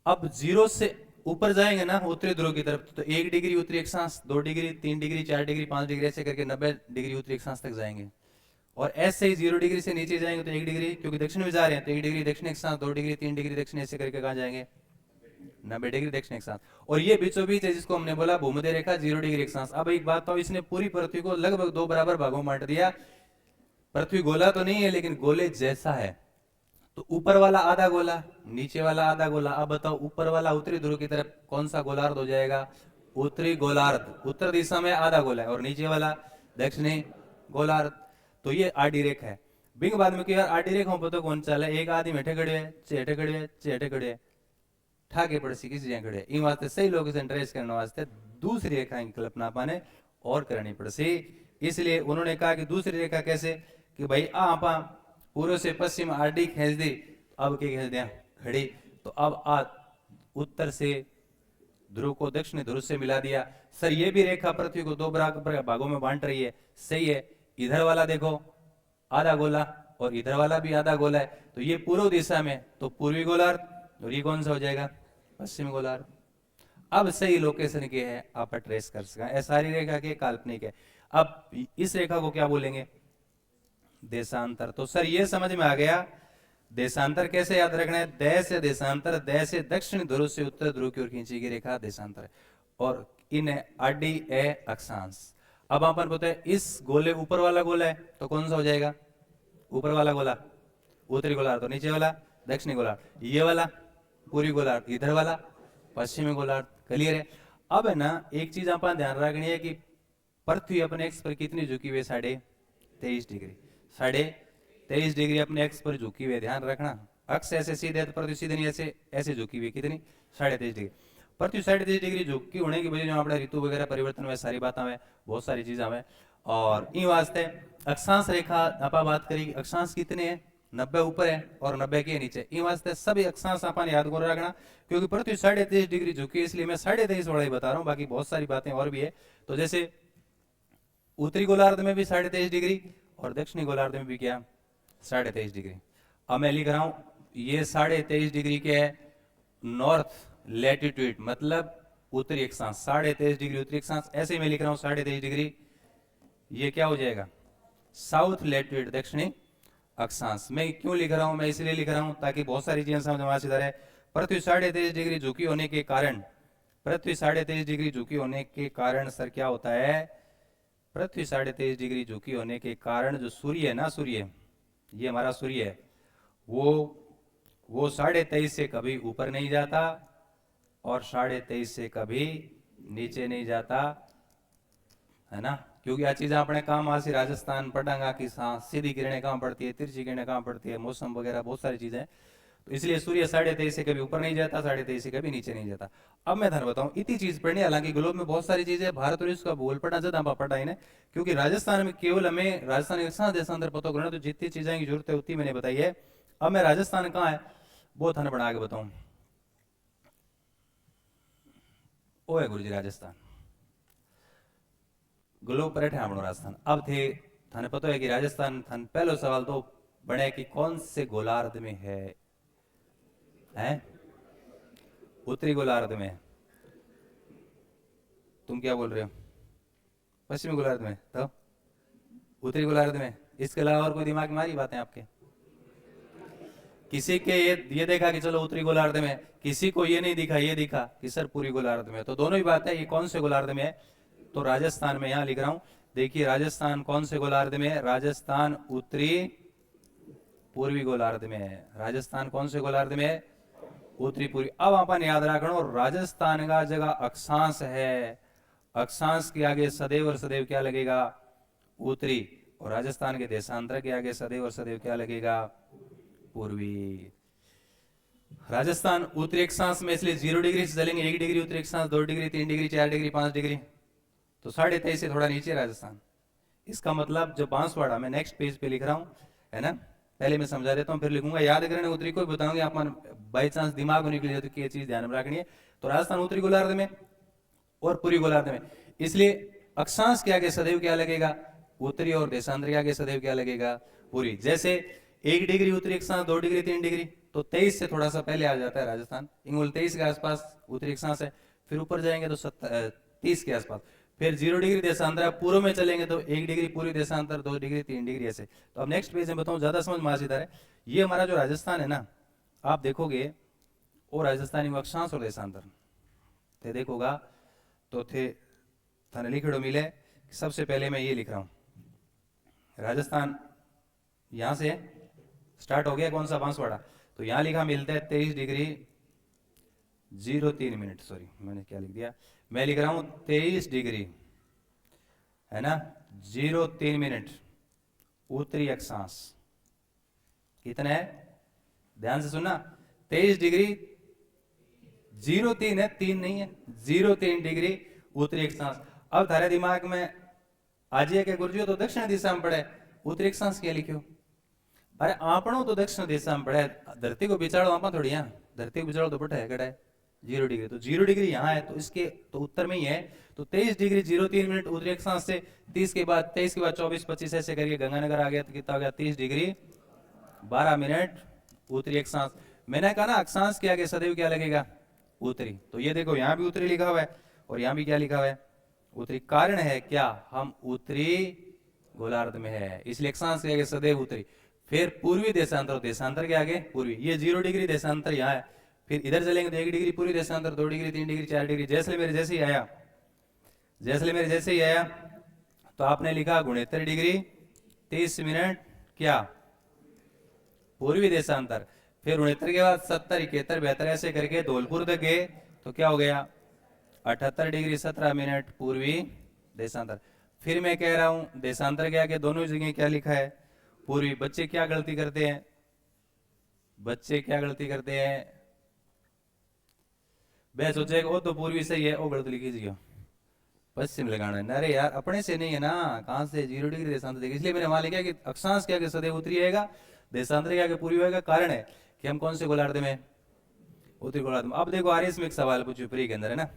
अब 0 से ऊपर जाएंगे ना उत्तरी ध्रुव की तरफ, तो 1 डिग्री उत्तरी अक्षांश, 2 डिग्री, 3 डिग्री, 4 डिग्री, 5 डिग्री, ऐसे करके 90 डिग्री उत्तरी अक्षांश तक जाएंगे। और ऐसे ही 0 डिग्री से नीचे जाएंगे तो 1 डिग्री, क्योंकि दक्षिण में जा रहे हैं तो 1 डिग्री दक्षिण अक्षांश, 2 डिग्री, 3 डिग्री दक्षिण, ऐसे करके कहां जाएंगे, 90 डिग्री दक्षिण अक्षांश। और ये बीचों बीच है जिसको हमने बोला भूमध्य रेखा, 0 डिग्री अक्षांश। अब एक बात तो, इसने पूरी पृथ्वी को लगभग दो बराबर भागों में बांट दिया। पृथ्वी गोला तो नहीं है लेकिन गोले जैसा है, तो ऊपर वाला आधा गोला, नीचे वाला आधा गोला। अब बताओ ऊपर वाला उत्तरी ध्रुव की तरफ कौन सा गोलार्ध हो जाएगा, उत्तरी गोलार्ध, उत्तर दिशा में आधा गोला है, और नीचे वाला दक्षिणी गोलार्ध। तो ये आडी रेखा है। बिंग बाद में यार आडी रेखा पता कौन चला, एक आदमी हेठे खड़े है, चेटे खड़े है, चेटे खड़े है, ठाके पड़सी किसी जगह खड़े, इन वास्ते सही लोकेशन ट्रेस करने वास्ते दूसरी रेखा की कल्पना पाने और करनी पड़सी। इसलिए उन्होंने कहा कि दूसरी रेखा कैसे, कि भाई आप पूर्व से पश्चिम आडी खींच दी, अब क्या खींच दिया, घड़ी, तो अब आ उत्तर से ध्रुव को दक्षिणी ध्रुव से मिला दिया। सर ये भी रेखा पृथ्वी को दो बराबर भागों में बांट रही है, सही है। इधर वाला देखो आधा गोला और इधर वाला भी आधा गोला है, तो ये पूर्व दिशा में तो पूर्वी गोलार्ध, और ये कौन सा हो जाएगा, पश्चिमी गोलार्ध। अब सही लोकेशन के है आप ट्रेस कर सका, सारी रेखा के काल्पनिक है। अब इस रेखा को क्या बोलेंगे, देशांतर। तो सर ये समझ में आ गया देशांतर कैसे याद रखना है, दय से देशांतर, दय से दक्षिण ध्रुव से उत्तर ध्रुव की ओर खींची गई रेखा देशांतर है, और इन आडी ए अक्षांश। अब अपन बोलते हैं इस गोले ऊपर वाला गोला है तो कौन सा हो जाएगा, ऊपर वाला गोला उत्तरी गोलार्ध, तो नीचे वाला दक्षिणी गोलार्ध, ये वाला पूर्वी गोलार्ध, इधर वाला पश्चिमी गोलार्ध। क्लियर है। अब है ना एक चीज अपन ध्यान रखनी है कि पृथ्वी अपने एक्स पर कितनी झुकी हुई है, 23.5 डिग्री, 23.5 डिग्री अपने एक्स पर झुकी हुई है, ध्यान रखना। अक्ष ऐसे सीधे तो पृथ्वी सीधे नहीं, ऐसे ऐसे झुकी हुई, कितनी, 23.5 डिग्री। पृथ्वी 23.5 डिग्री झुकी होने की वजह से अपने ऋतु वगैरह परिवर्तन में सारी बातें में बहुत सारी चीजें हमें। और ई वास्ते अक्षांश रेखा आपा बात करी अक्षांश कितने हैं 90 ऊपर है और 90 के नीचे ई वास्ते सभी अक्षांश अपन याद कर रखना क्योंकि पृथ्वी 23.5 डिग्री झुकी है इसलिए मैं 23.5 वाला ही बता रहा हूँ बाकी बहुत सारी बातें और भी है। तो जैसे उत्तरी गोलार्ध में भी 23.5 डिग्री और दक्षिणी गोलार्ध में भी क्या 23.5 डिग्री। अब मैं लिख रहा हूं ये 23.5 डिग्री के है नॉर्थ लैटिट्यूड मतलब उत्तरी अक्षांश 23.5 डिग्री उत्तरी अक्षांश ऐसे ही मैं लिख रहा हूं 23.5 डिग्री ये क्या हो जाएगा साउथ लैटिट्यूड दक्षिणी अक्षांश। मैं क्यों लिख रहा हूं मैं इसलिए लिख रहा हूं ताकि बहुत सारी चीजें समझ में सीधा रहे। पृथ्वी 23.5 डिग्री झुकी होने के कारण पृथ्वी 23.5 डिग्री झुकी होने के कारण सर क्या होता है पृथ्वी 23.5 डिग्री झुकी होने के कारण जो सूर्य है ना सूर्य ये हमारा सूर्य है वो 23.5 से कभी ऊपर नहीं जाता और 23.5 से कभी नीचे नहीं जाता है ना क्योंकि आ चीजें अपने काम आसी राजस्थान पढ़ांगा कि सीधी किरणें कहाँ पड़ती है तिरछी किरणें कहाँ पड़ती है मौसम वगैरह बहुत सारी चीजें तो इसलिए सूर्य 23.5 से कभी ऊपर नहीं जाता 23.5 से कभी नीचे नहीं जाता। अब मैं धन बताऊं इतनी चीज पढ़नी हालांकि ग्लोब में बहुत सारी चीजें भारत और इसका भूगोल पढ़ना ज्यादा पढ़ा इन्हें क्योंकि राजस्थान में केवल हमें राजस्थान के देशांतर पता करना तो जितनी चीजें की जरूरत है उतनी मैंने बताई है। अब मैं राजस्थान कहाँ है वो थाने बना के बताऊं वो है गुरु जी राजस्थान ग्लोब पर है अपना राजस्थान। अब थे थाने पता है कि राजस्थान थान पहला सवाल तो बने कि कौन से गोलार्ध में है उत्तरी गोलार्ध में। तुम क्या बोल रहे हो पश्चिमी गोलार्ध में तो उत्तरी गोलार्ध में इसके अलावा और कोई दिमाग में आ रही बातें आपके किसी के ये देखा कि चलो उत्तरी गोलार्ध में किसी को ये नहीं दिखा ये दिखा कि सर पूरी गोलार्ध में तो दोनों ही बात है ये कौन से गोलार्ध में है तो राजस्थान में यहां लिख रहा हूं देखिए राजस्थान कौन से गोलार्ध में है राजस्थान उत्तरी पूर्वी गोलार्ध में है राजस्थान कौन से गोलार्ध में है उत्तरी पूर्वी। अब अपन याद रखना राजस्थान का जगह अक्षांश है अक्षांश के आगे सदैव और सदैव क्या लगेगा उत्तरी और राजस्थान के देशांतर के आगे सदैव और सदैव क्या लगेगा पूर्वी। राजस्थान उत्तरी अक्षांश में इसलिए 0 डिग्री से चलेंगे 1 डिग्री उत्तरी अक्षांश 2 डिग्री 3 डिग्री 4 डिग्री 5 डिग्री तो 23.5 से थोड़ा नीचे राजस्थान। इसका मतलब जो बांसवाड़ा मैं नेक्स्ट पेज पे लिख रहा हूं है ना पहले मैं समझा देता हूं फिर लिखूंगा याद करने उत्तरी को बताऊंगा आप बाई चांस दिमाग में निकल जाए तो ये चीज ध्यान में रखनी है। तो राजस्थान उत्तरी गोलार्ध में और पूरी गोलार्ध में इसलिए अक्षांश के आगे सदैव क्या लगेगा उत्तरी और देशांतर के आगे सदैव क्या लगेगा पूरी। जैसे 1 डिग्री उत्तरी अक्षांश 2 डिग्री 3 डिग्री तो 23 से थोड़ा सा पहले आ जाता है राजस्थान इंगोल 23 के आसपास उत्तरी अक्षांश है फिर ऊपर जाएंगे तो 30 के आसपास फिर 0 डिग्री देशांतर पूर्व में चलेंगे तो 1 डिग्री पूर्वी देशांतर 2 डिग्री 3 डिग्री ऐसे। तो अब नेक्स्ट पेज में बताऊं ज्यादा समझ में आसीदार है ये हमारा जो राजस्थान है ना आप देखोगे और राजस्थानी अक्षांश और देशांतर थे देखोगा तो थे थाने लिखड़ो मिले सबसे पहले मैं ये लिख रहा हूं राजस्थान यहां से स्टार्ट हो गया कौन सा बांसवाड़ा तो यहां लिखा मिलता है 23 डिग्री 03 मिनट सॉरी मैंने क्या लिख दिया मैं लिख रहा हूं 23 डिग्री है ना 03 मिनट उत्तरी अक्षांश कितना है ध्यान से सुनना 23 डिग्री 03 है 3 नहीं है 03 डिग्री उत्तरी अक्षांश। अब थारे दिमाग में आज के गुरुजी तो दक्षिण दिशा में पड़े उत्तरी अक्षांश क्या लिखो अरे आपनो तो दक्षिण दिशा में पड़े धरती को बिचाड़ो आप थोड़ी यहाँ धरती को बिचाड़ो तो बटा है कड़ा है 0 डिग्री तो 0 डिग्री यहाँ है तो इसके तो उत्तर में ही है तो 23 डिग्री 03 मिनट उत्तरी अक्षांश से 23 के बाद 24 25 ऐसे करके गंगानगर आ गया तो कितना हो गया 30 डिग्री 12 मिनट उत्तरी अक्षांश। मैंने कहा ना अक्षांश के आगे सदैव क्या लगेगा उत्तरी तो ये देखो यहाँ भी उत्तरी लिखा हुआ है और यहाँ भी क्या लिखा हुआ है उत्तरी। कारण है क्या हम उत्तरी गोलार्ध में है इसलिए अक्षांश के आगे सदैव उत्तरी। फिर पूर्वी देशांतर देशांतर के आगे पूर्वी ये 0 डिग्री देशांतर यहाँ है फिर इधर चलेंगे तो 1 डिग्री पूर्वी देशांतर 2 डिग्री 3 डिग्री 4 डिग्री जैसलमेर जैसे ही आया तो आपने लिखा 69 डिग्री 30 मिनट क्या पूर्वी देशांतर। फिर 69 के बाद 70 71 72 ऐसे करके धौलपुर तक गए तो क्या हो गया 78 डिग्री 17 मिनट पूर्वी देशांतर। फिर मैं कह रहा हूं देशांतर के आगे दोनों जगह क्या लिखा है पूर्वी। बच्चे क्या गलती करते हैं वह सोचे वो तो पूर्वी सही है वो गलत लिखी जी पश्चिम लगाना है। अरे यार अपने से नहीं है ना, कहाँ से 0 डिग्री देशांतर देगा, इसलिए मैंने वहां लिखा कि अक्षांश के आगे सदैव उत्तरी आएगा, देशांतर के आगे पूर्वी आएगा। कारण है कि हम कौन से गोलार्ध में, उत्तरी गोलार्ध में। अब देखो आर्यस में एक सवाल पूछो फ्री के अंदर, है ना,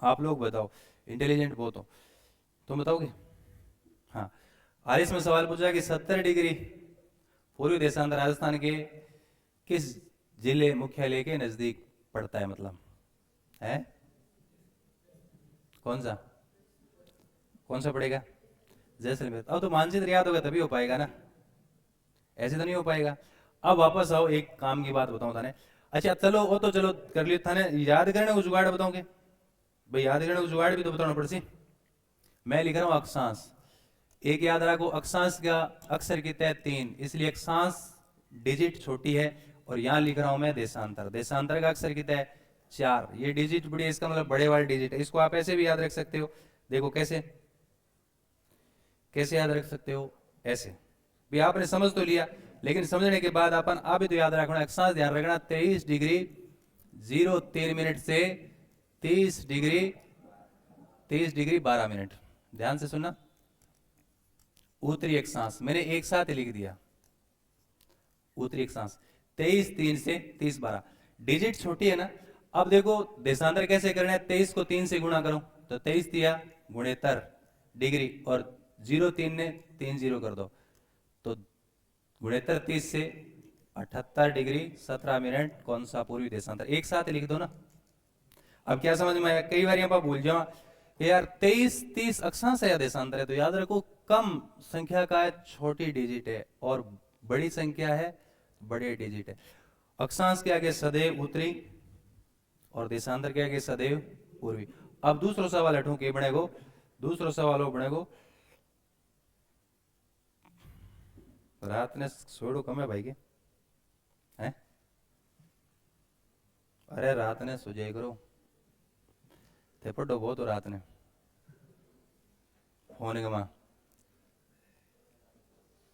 आप लोग बताओ, इंटेलिजेंट बहुत हो, तुम बताओगे? हाँ, आर्यस में सवाल पूछा कि 70 डिग्री पूर्वी देशांतर राजस्थान के किस जिले मुख्यालय के नजदीक पड़ता है, मतलब है कौन सा, कौन सा पड़ेगा? जैसलमेर। अब तो मानचित्र याद होगा तभी हो पाएगा ना, ऐसे तो नहीं हो पाएगा। अब वापस आओ, एक काम की बात बताऊं थाने। अच्छा चलो वो तो चलो कर लियो थाने, याद करने को जुगाड़ बताओगे भाई, याद करने को जुगाड़ भी तो बताना पड़सी। मैं लिख रहा हूं अक्षांश, एक याद रखो, अक्षांश का अक्षर कितना है 3, इसलिए अक्षांश डिजिट छोटी है। और यहां लिख रहा हूं मैं देशांतर, देशांतर का अक्षर कितना है 4, ये डिजिट बड़ी है, इसका मतलब बड़े वाले डिजिट है। इसको आप ऐसे भी याद रख सकते हो, देखो कैसे, कैसे याद रख सकते हो, ऐसे भी आपने समझ तो लिया, लेकिन समझने के बाद अपन अभी तो याद रखना, अक्षांश ध्यान रखना 23 डिग्री 03 मिनट से 30 डिग्री 12 मिनट। ध्यान से सुनना, उत्तरी अक्षांश मैंने एक साथ ही लिख दिया, उत्तरी अक्षांश 23 3 से 30 12, डिजिट छोटी है ना। अब देखो देशांतर कैसे करना है, 23 को 3 से गुणा करो तो 23 दिया गुणेतर डिग्री, और 0 3 ने 3 0 कर दो तो गुणेतर 30 से 78 डिग्री 17 मिनट, कौन सा पूर्वी देशांतर, एक साथ लिख दो ना। अब क्या समझ में आया? कई बार यहाँ पर भूल जाओ यार 23 30 अक्षांश है या देशांतर है, तो याद रखो कम संख्या का है छोटी डिजिट है, और बड़ी संख्या है बड़े डिजिट है। अक्षांश के आगे सदैव उत्तरी और देशांतर के आगे सदैव पूर्वी। अब दूसरो सवाल हटू के बनेगो, दूसरो सवाल वो बनेगो, रात ने सोड़ो कम है भाई के हैं, अरे रात ने सो जाए करो, थे पढ़ो बहुत हो रात ने, फोन में,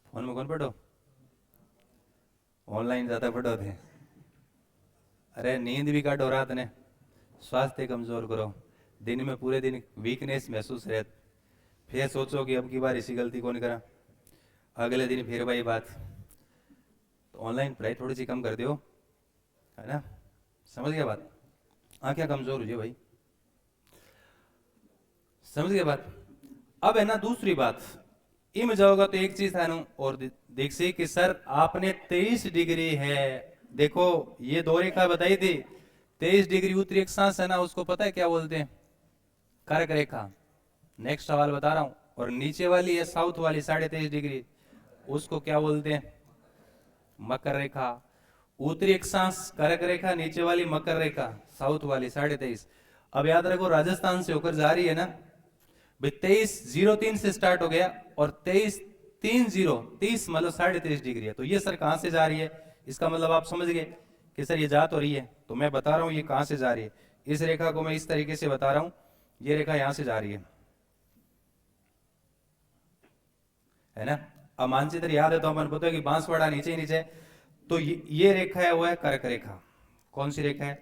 फोन में कौन पढ़ो, ऑनलाइन ज्यादा पढ़ो थे। अरे नींद भी काटो रात ने, स्वास्थ्य कमजोर करो, दिन में पूरे दिन वीकनेस महसूस रहे, फिर सोचो कि अब की बार इसी गलती को नहीं करा, अगले दिन फिर वही बात। तो ऑनलाइन पढ़ाई थोड़ी सी कम कर दो, है ना, समझ गया बात, आंखें कमजोर हो जाए भाई, समझ गया बात। अब है ना दूसरी बात, इम जाओगा तो एक चीज था ना, और देख से कि सर आपने 23 डिग्री है, देखो ये दो रेखा बताई थी, 23 डिग्री उत्तरी अक्षांश है ना, उसको पता है क्या बोलते हैं, कर्क रेखा। नेक्स्ट सवाल बता रहा हूं, और नीचे वाली है साउथ वाली 23.5 डिग्री, उसको क्या बोलते हैं, मकर रेखा। उत्तरी अक्षांश कर्क रेखा, नीचे वाली मकर रेखा, साउथ वाली 23.5। अब याद रखो राजस्थान से होकर जा रही है ना भाई, 23:03 से स्टार्ट हो गया, और 23:30 मतलब 23.5 डिग्री है। तो ये सर कहां से जा रही है, इसका मतलब आप समझ गए कि सर ये जा तो रही है, तो मैं बता रहा हूं ये कहां से जा रही है। इस रेखा को मैं इस तरीके से बता रहा हूं, ये रेखा यहां से जा रही है ना। अब मानचित्र याद है तो हमें पता है कि बांसवाड़ा नीचे ही नीचे, तो ये रेखा है वो है कर्क रेखा। कौन सी रेखा है,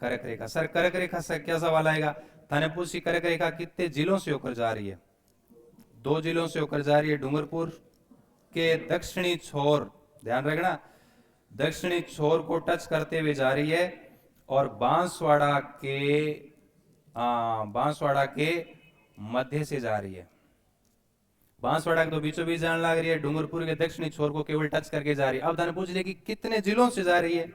कर्क रेखा। सर कर्क रेखा से क्या सवाल आएगा, थाने पूछी कर्क रेखा कितने जिलों से होकर जा रही है, 2 जिलों से होकर जा रही है, डूंगरपुर के दक्षिणी छोर, ध्यान रखना दक्षिणी छोर को टच करते हुए जा रही है, और बांसवाड़ा के मध्य से जा रही है। बांसवाड़ा के तो बीचों बीच जाने लग रही है, डूंगरपुर के दक्षिणी छोर को केवल टच करके जा रही है। अब थाने पूछ लिया कि कितने जिलों से जा रही है,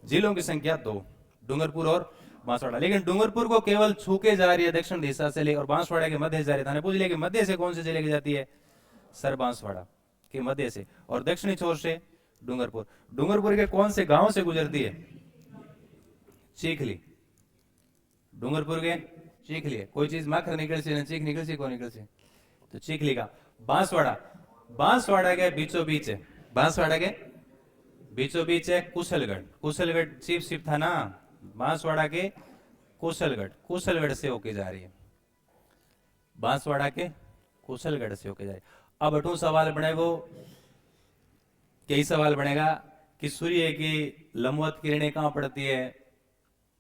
जिलों की संख्या 2, डूंगरपुर और बांसवाड़ा, लेकिन डूंगरपुर को केवल छू के जा रही है दक्षिण दिशा से ले, और बांसवाड़ा के मध्य से जा रही है। थाने पूछ लिया कि मध्य से कौन से जिले की जाती है, सर बांसवाड़ा के मध्य से, और दक्षिणी छोर से डूंगरपुर। डूंगरपुर के कौन से गांव से गुजरती है, चीखली, डूंगरपुर के चीखली है। कोई चीज माखर निकल से चीख निकल से, कौन निकल से, तो चीखली का। बांसवाड़ा, बांसवाड़ा के बीचों बीच है, बांसवाड़ा के बीचों बीच है कुशलगढ़, कुशलगढ़ चीफ शिप था ना, बांसवाड़ा के कुशलगढ़, कुशलगढ़ से होके जा रही है, बांसवाड़ा के कुशलगढ़ से होके जा रही है। अब अठू सवाल बनेगो, कई सवाल बनेगा कि सूर्य की लंबवत किरणें कहां पड़ती है,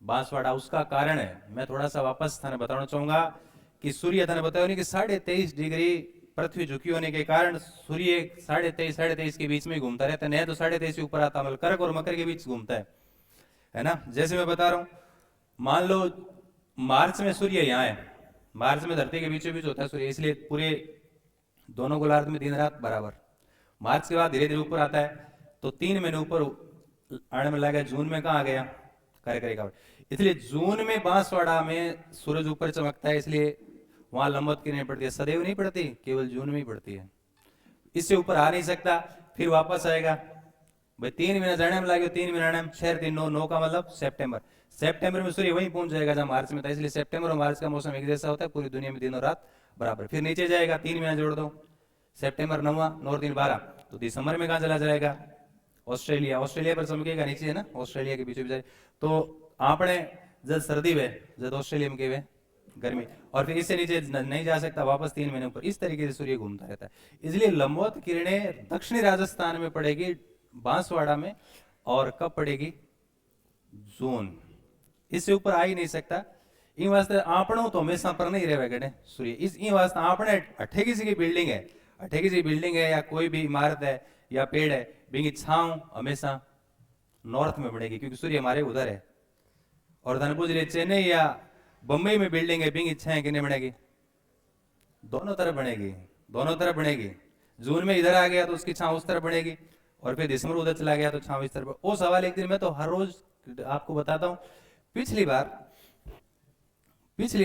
बांसवाड़ा, उसका कारण है मैं थोड़ा सा वापस थाने बताना चाहूंगा कि सूर्य थाने बताया नहीं कि 23.5 डिग्री पृथ्वी झुकी होने के कारण सूर्य 23.5 के बीच में घूमता रहता है, नहीं तो 23.5 से ऊपर आता, मतलब कर्क और मकर के बीच घूमता है ना। जैसे मैं बता रहा हूं, मान लो मार्च में सूर्य यहाँ है, मार्च में धरती के बीचों बीच होता है सूर्य, इसलिए पूरे दोनों गोलार्ध में दिन रात बराबर। मार्च के बाद धीरे धीरे ऊपर आता है, तो 3 महीने ऊपर आने में लगा, जून में कहाँ आ गया, कर्क रेखा। इसलिए जून में बांसवाड़ा में सूरज ऊपर चमकता है, इसलिए वहां लंबवत किरणें पड़ती है, सदैव नहीं पड़ती, केवल जून में ही पड़ती है, इससे ऊपर आ नहीं सकता। फिर वापस आएगा भाई, 3 महीने जाने में लगे, 3 महीने आने में, 6 3 9 का मतलब सितंबर। सितंबर में सूर्य वहीं पहुंच जाएगा जहां मार्च में था, इसलिए सितंबर और मार्च का मौसम एक जैसा होता है, पूरी दुनिया में दिन और रात बराबर। फिर नीचे जाएगा, 3 महीना जोड़ दो, सितंबर 9 9 3 12, तो दिसंबर में कहां चला जाएगा, ऑस्ट्रेलिया। ऑस्ट्रेलिया पर चमकेगा, नीचे है ना ऑस्ट्रेलिया के बीचों बीच। तो आपने जब सर्दी में, जब ऑस्ट्रेलिया में के गर्मी, और फिर इससे नीचे नहीं जा सकता, वापस 3 महीने ऊपर। इस तरीके से सूर्य घूमता रहता है। इसलिए लंबवत किरणें दक्षिणी राजस्थान में पड़ेगी, बांसवाड़ा में, और कब पड़ेगी, जून, इससे ऊपर आ ही नहीं सकता। इन वास्ते आपणो तो हमेशा पर नहीं रहे गणे सूर्य। इस इन वास्ते आपने अठे किसी की बिल्डिंग है, अठे किसी बिल्डिंग है या कोई भी इमारत है या पेड़ है, बिंगी छांव हमेशा नॉर्थ में बनेगी, क्योंकि सूर्य हमारे उधर है। और धनपुर चेन्नई या बंबई में बिल्डिंग है, बिंगी छाएं किन्हें बनेगी, दोनों तरफ बनेगी, दोनों तरफ बनेगी। जून में इधर आ गया तो उसकी छांव उस तरफ बनेगी, और फिर दिसंबर उधर चला गया तो छांव इस तरफ। वो सवाल एक दिन मैं तो हर रोज आपको बताता हूं। पिछली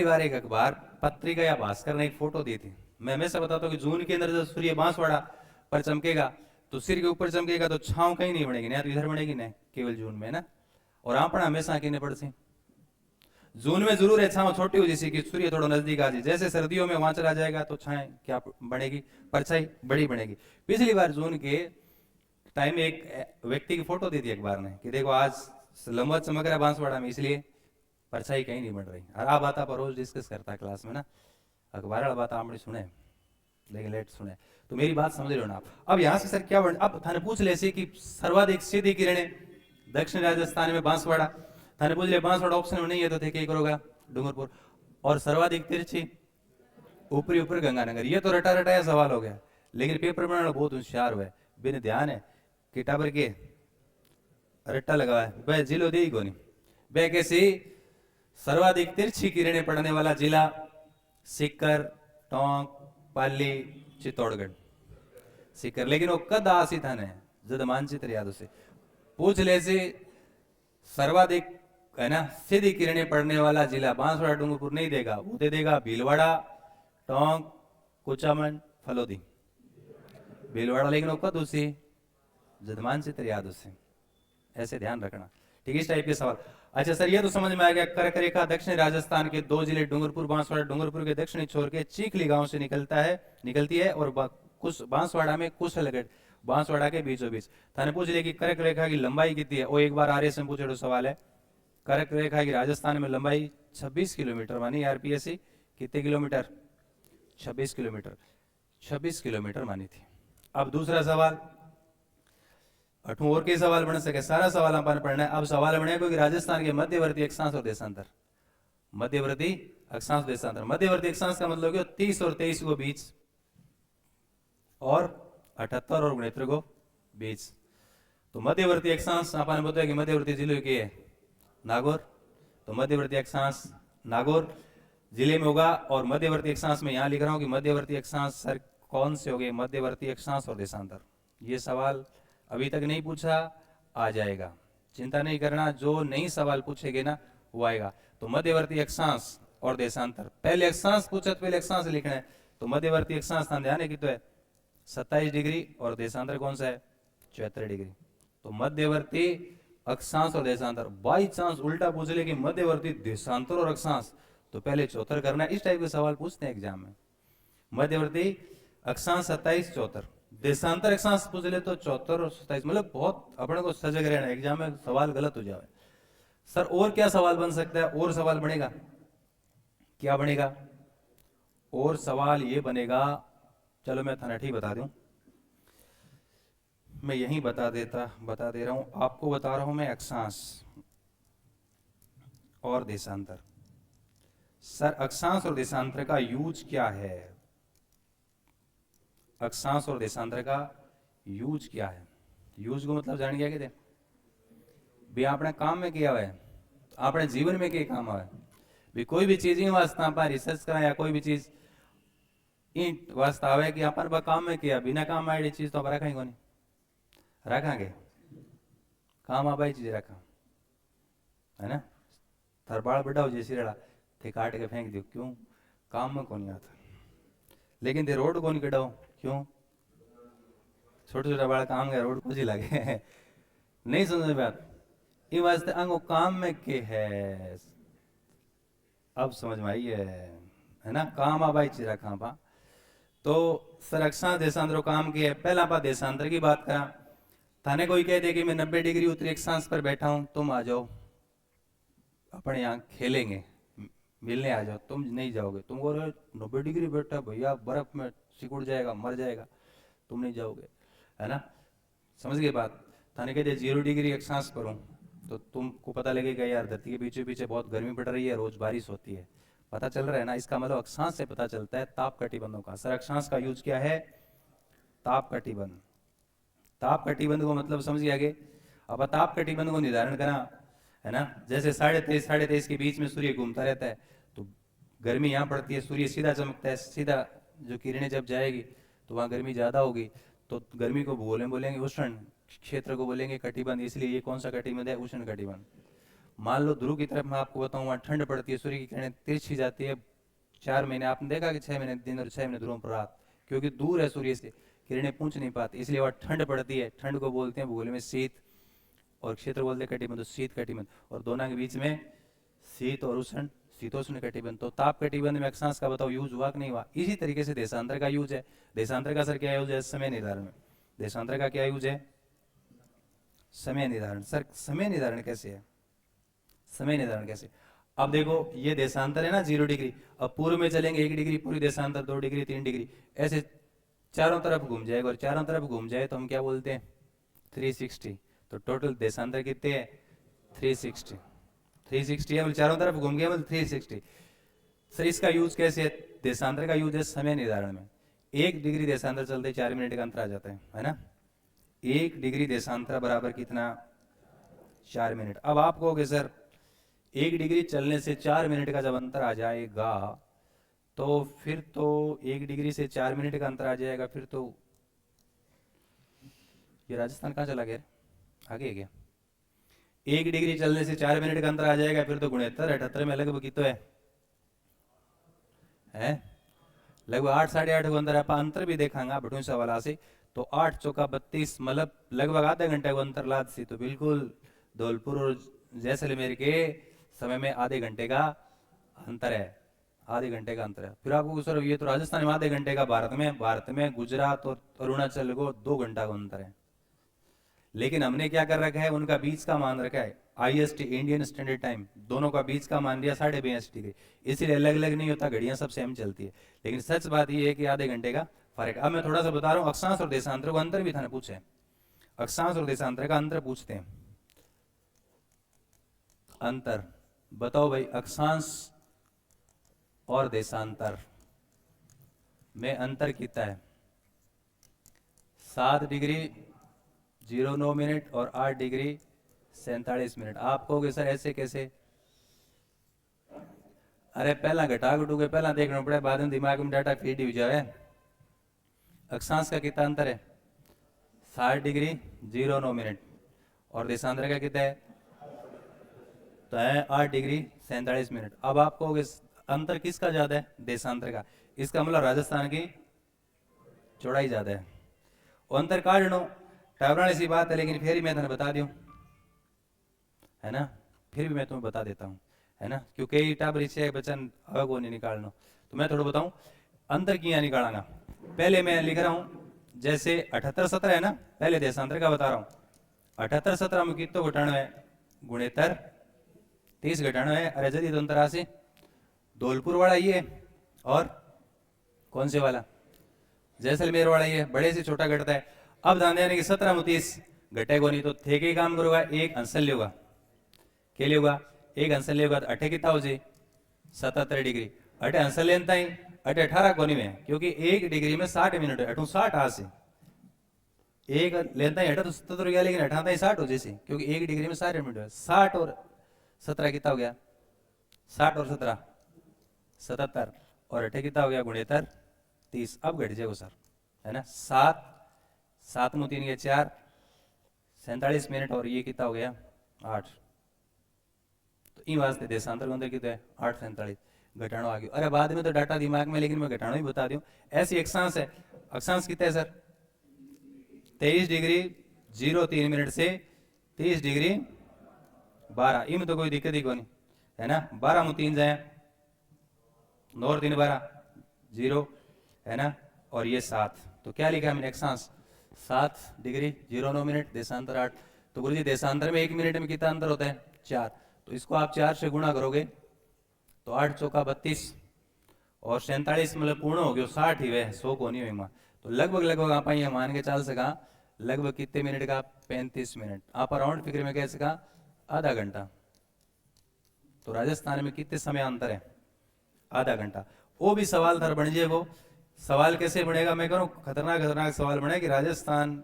बार एक अखबार पत्रिका या भास्कर ने एक फोटो दी थी। मैं हमेशा बताता हूँ कि जून के अंदर जब सूर्य बांसवाड़ा पर चमकेगा तो सिर के ऊपर चमकेगा, तो छांव कहीं नहीं बनेगी, ना तो इधर बनेगी, ना केवल जून में ना। और आपना हमेशा कहने पड़ती, जून में जरूर है छांव छोटी हो जैसी कि सूर्य थोड़ा नजदीक आ जाए। जैसे सर्दियों में वहां चला जाएगा तो छाएं क्या बनेगी, परछाई बड़ी बनेगी। पिछली बार जून के टाइम में एक व्यक्ति की फोटो दी थी अखबार ने कि देखो आज लंबवत चमक रहा है बांसवाड़ा में, इसलिए परछाई कहीं नहीं बन रही। और आ बात आप रोज डिस्कस करता है क्लास में ना, अखबार वाला बात आपने सुने लेकिन लेट सुने, तो मेरी बात समझ रहे हो ना आप। अब यहाँ से सर क्या बन, अब थाने पूछ ले कि सर्वाधिक सीधी किरणें दक्षिण राजस्थान में बांसवाड़ा, थाने पूछ ले बांसवाड़ा ऑप्शन में नहीं है तो थे क्या करोगा, डूंगरपुर। और सर्वाधिक तिरछी ऊपरी ऊपर गंगानगर। ये तो रटा रटाया सवाल हो गया, लेकिन पेपर बनाना बहुत होशियार हुआ है, बिन ध्यान है कि टाबर के रट्टा लगा है वह जिलो दे को नहीं वह कैसी सर्वाधिक तिरछी किरणें पड़ने वाला जिला सीकर, टोंक, पाली, चित्तौड़गढ़। सीकर, लेकिन वो कद आसी था ने जद मानचित्र याद उसे पूछ ले से सर्वाधिक है ना सीधी किरणें पड़ने वाला जिला बांसवाड़ा डूंगरपुर नहीं देगा, वो दे देगा भीलवाड़ा, टोंक, कुचामन, फलोदी, भीलवाड़ा। लेकिन वो कद उसी जद मानचित्र याद उसे, ऐसे ध्यान रखना, ठीक है। इस टाइप के सवाल। अच्छा सर, ये तो समझ में आ गया, कर्क रेखा दक्षिणी राजस्थान के 2 जिले डूंगरपुर बांसवाड़ा, डूंगरपुर के दक्षिणी छोर के चीखली गांव से निकलती है, और बांसवाड़ा में कुशलगढ़ बांसवाड़ा के बीचों बीच। थाने पूछ लिया कि कर्क रेखा की लंबाई कितनी है, वो एक बार आर्य से पूछे सवाल है। कर्क रेखा की राजस्थान में लंबाई 26 किलोमीटर मानी, आरपीएससी कितने किलोमीटर, 26 किलोमीटर, 26 किलोमीटर मानी थी। अब दूसरा सवाल, अठू और के सवाल बन सके, सारा सवाल अपन पढ़ना है। अब सवाल बने क्योंकि राजस्थान के मध्यवर्ती अक्षांश और देशांतर, मध्यवर्ती अक्षांश देशांतर, मध्यवर्ती अक्षांश का मतलब 30 और 23 को बीच, और 78 और 69 को बीच। तो मध्यवर्ती अक्षांश अपन बताया कि मध्यवर्ती जिले के है नागौर, तो मध्यवर्ती अक्षांश नागौर जिले में होगा। और मध्यवर्ती अक्षांश में यहां लिख रहा हूं कि मध्यवर्ती अक्षांश सर कौन से हो गए, मध्यवर्ती अक्षांश और देशांतर। ये सवाल अभी तक नहीं पूछा, आ जाएगा, चिंता नहीं करना, जो नई सवाल पूछेगे ना वो आएगा। तो मध्यवर्ती अक्षांश और देशांतर, पहले अक्षांश पूछा तो पहले अक्षांश लिखना है, तो मध्यवर्ती अक्षांश ध्यान है कि तो है 27 डिग्री, और देशांतर कौन सा है 74 डिग्री। तो मध्यवर्ती अक्षांश और देशांतर। बाई चांस उल्टा पूछ ले कि मध्यवर्ती देशांतर और अक्षांश, तो पहले 74 करना है। इस टाइप के सवाल पूछते हैं एग्जाम में। मध्यवर्ती अक्षांश 27 74, देशांतर अक्षांश पूछ ले तो 74 और 27, मतलब बहुत अपने को सजग रहना, एग्जाम में सवाल गलत हो जाए। सर और क्या सवाल बन सकता है, और सवाल बनेगा, क्या बनेगा, और सवाल ये बनेगा, चलो मैं थाना ठीक बता दूं, मैं यही बता दे रहा हूं आपको, बता रहा हूं मैं अक्षांश और देशांतर। सर अक्षांश और देशांतर का यूज क्या है? अक्षांश और देशांतर का यूज क्या है? यूज को मतलब जान गया कि भी आपने काम में किया हुआ है, अपने जीवन में क्या काम आवे भी कोई भी चीज इन वास्ते आप रिसर्च करा या कोई भी चीज इन वास्ते आवे कि अपन काम में किया, बिना काम में चीज तो रखा ही को नहीं रखांगे, काम आबाई चीज रखा है ना। थार बाल बढ़ाओ जैसी रड़ा थे काट के फेंक दियो, क्यों? काम में कौन आता। लेकिन थे रोड कौन कटाओ, क्यों? छोटे छोटे बाल काम के रोड कुछ ही लगे नहीं समझ बात ये वास्ते अंगो काम में के है, अब समझ में आई है ना। काम आबाई चीज रखा पा तो संरक्षण देशांतर काम की है। पहला आप देशांतर की बात करा, थाने कोई कह दे कि मैं 90 डिग्री उत्तरी अक्षांश पर बैठा हूं, तुम आ जाओ अपने यहाँ खेलेंगे, मिलने आ जाओ, तुम नहीं जाओगे। तुम बोल रहे 90 डिग्री बैठा भैया, बर्फ में सिकुड़ जाएगा, मर जाएगा, तुम नहीं जाओगे, है ना। समझ गए बात। थाने कह दे 0 डिग्री अक्षांश पर हूं, तो तुमको पता लगेगा यार धरती के पीछे पीछे बहुत गर्मी पड़ रही है, रोज बारिश होती है, पता चल रहा है ना। इसका मतलब अक्षांश से पता चलता है ताप कटिबंधों का। सर अक्षांश का यूज क्या है? ताप कटिबंध। ताप कटिबंध को मतलब समझ गया आगे। अब ताप कटिबंध को निर्धारण करा, है ना। जैसे 23:30 के बीच में सूर्य घूमता रहता है, तो गर्मी यहाँ पड़ती है, सूर्य सीधा चमकता है, सीधा जो किरणें जब जाएगी तो वहाँ गर्मी ज्यादा होगी, तो गर्मी को बोलेंगे उष्ण क्षेत्र को बोलेंगे कटिबंध। इसलिए ये कौन सा कटिबंध है? उष्ण कटिबंध। मान लो ध्रुव की तरफ मैं आपको बताऊं, वहां ठंड पड़ती है, सूर्य की किरणें तिरछी जाती है 4 महीने। आपने देखा कि 6 महीने दिन और 6 महीने ध्रुव पर रात, क्योंकि दूर है सूर्य से, किरणें पहुंच नहीं पाती, इसलिए वहां ठंड पड़ती है। ठंड को बोलते हैं भूगोल में शीत, और क्षेत्र बोलते हैं कटिबंध, शीत कटिबंध। और दोनों के बीच में शीत और उष्ण, शीतोष्ण कटिबंध। तो ताप कटिबंध में अक्षांश का बताओ यूज हुआ कि नहीं हुआ? इसी तरीके से देशांतर का यूज है। देशांतर का सर क्या यूज है? समय निर्धारण में। देशांतर का क्या यूज है? समय निर्धारण। सर समय निर्धारण कैसे है? समय निर्धारण कैसे? अब देखो ये देशांतर है ना 0 डिग्री, अब पूर्व में चलेंगे 1 डिग्री पूरी देशांतर, 2 डिग्री 3 डिग्री, ऐसे चारों तरफ घूम जाएगा। और चारों तरफ घूम जाए तो हम क्या बोलते हैं? 360। तो टोटल देशांतर कितने हैं? 360। 360 है, चारों तरफ घूम गया, 360। सर इसका यूज कैसे है? देशांतर का यूज है समय निर्धारण में। 1 डिग्री देशांतर चलते 4 मिनट का अंतर आ जाता है ना। 1 डिग्री देशांतर बराबर कितना? 4 मिनट। अब आप कहोगे सर 1 डिग्री चलने से 4 मिनट का जब अंतर आ जाएगा, तो फिर तो 1 डिग्री से 4 मिनट का अंतर आ जाएगा, फिर तो ये राजस्थान कहाँ चला गया? आगे क्या? 1 डिग्री चलने से 4 मिनट का अंतर आ जाएगा, फिर तो 69-78 में लगभग कितना है? लगभग 8 साढ़े 8 को अंतर है। अंतर भी देखांगा बटू सवाल से, तो 8 चौका 32, मतलब लगभग आधे घंटे को अंतर लाद सी, तो बिल्कुल धौलपुर और जैसलमेर के समय में आधे घंटे का अंतर है। आधे घंटे का अंतर है। फिर आपको सर ये तो राजस्थान में आधे घंटे का, भारत में गुजरात और अरुणाचल को 2 घंटा का अंतर है। लेकिन हमने क्या कर रखा है? उनका बीच का मान रखा है IST, इंडियन स्टैंडर्ड टाइम, दोनों का बीच का मान दिया 82.5 डिग्री। इसलिए अलग अलग नहीं होता, घड़ियां सब सेम चलती है। लेकिन सच बात यह है कि आधे घंटे का फर्क। अब मैं थोड़ा सा बता रहा हूं, अक्षांश और देशांतर को अंतर भी था पूछे। अक्षांश और देशांतर का अंतर पूछते हैं। अंतर बताओ भाई, अक्षांश और देशांतर में अंतर कितना है? 7 डिग्री 09 मिनट और 8 डिग्री 47 मिनट। आप कहोगे सर ऐसे कैसे? अरे पहला घटा घटू के पहला देखना पड़े, बाद में दिमाग में डाटा फीड हो जाए। अक्षांश का कितना अंतर है? 7 डिग्री 09 मिनट। और देशांतर का कितना है? तो है 8 डिग्री 47 मिनट। अब आप कहोगे अंतर किसका ज्यादा है? देशांतर का। इसका मतलब राजस्थान की चौड़ाई ज्यादा है। अंतर काटनो टावराने सी बात है, लेकिन फिर भी मैं तुम्हें बता दूं, है ना। फिर भी मैं तुम्हें बता देता हूं, है ना, क्योंकि टाबरी से बचन अलग नहीं निकालना। तो मैं थोड़ा बताऊं अंतर किया निकालना। पहले मैं लिख रहा हूं जैसे 78-17 है ना, पहले देशांतर का बता रहा हूं। 78-17 में कितो घटाणो है? गुणेतर 30 घटाणो है। अरे जल्दी तो अंतर आसे धौलपुर वाला ये, और कौन से वाला? जैसलमेर वाला ये, बड़े से छोटा घटता है। अब ध्यान देने की 17 में 30 घटेगा नहीं, तो थे के काम करूंगा, एक अंशल्य होगा। के लिए होगा? एक अंशल्य होगा, तो 8 कितना हो जाए? 77 डिग्री। अटे हंस लेनता ही अटे 18 कोनी में, क्योंकि 1 डिग्री में 60 मिनट है, अठू 60 आ से एक लेनता ही अटा तो 77 हो गया, लेकिन अठाता ही 60 हो जैसे, क्योंकि 1 डिग्री में 60 मिनट है। 60 और 17 कितना हो गया? 60 और 17 77, और अठे कितना हो गया? गुणेतर 30। अब घट जाएगा सर, है ना। 7 7 में 3 गया 4, 47 मिनट, और ये कितना हो गया? 8। तो इन वास्ते देशांतर अंदर कितना है? 8 47 घटाणो आ गया। अरे बाद में तो डाटा दिमाग में, लेकिन मैं घटाणो ही बता दूं। ऐसी अक्षांश है, अक्षांश कितना है सर? 23 डिग्री 03 मिनट से 30 डिग्री 12। इनमें तो कोई दिक्कत ही कोनी, है ना। 12 में 3 जाए, 9 और 3 12 0, है ना। और ये 7, तो क्या लिखा हमने? अक्षांश 7 डिग्री 09 मिनट, देशांतर 8। तो गुरुजी देशांतर में 1 मिनट में कितना अंतर होता है? 4। तो इसको आप 4 से गुणा करोगे तो 8 चौका 32, और 47 मतलब पूर्ण हो गयो 60 ही वे 100 को नहीं हुई। तो लगभग आप ये मान के चल सका लगभग कितने मिनट का? 35 मिनट। आप राउंड फिगर में कह सका आधा घंटा। तो राजस्थान में कितने समय अंतर है? आधा घंटा। वो भी सवाल थर बन जाएगो। सवाल कैसे बनेगा? मैं करूँ खतरनाक सवाल बने कि राजस्थान,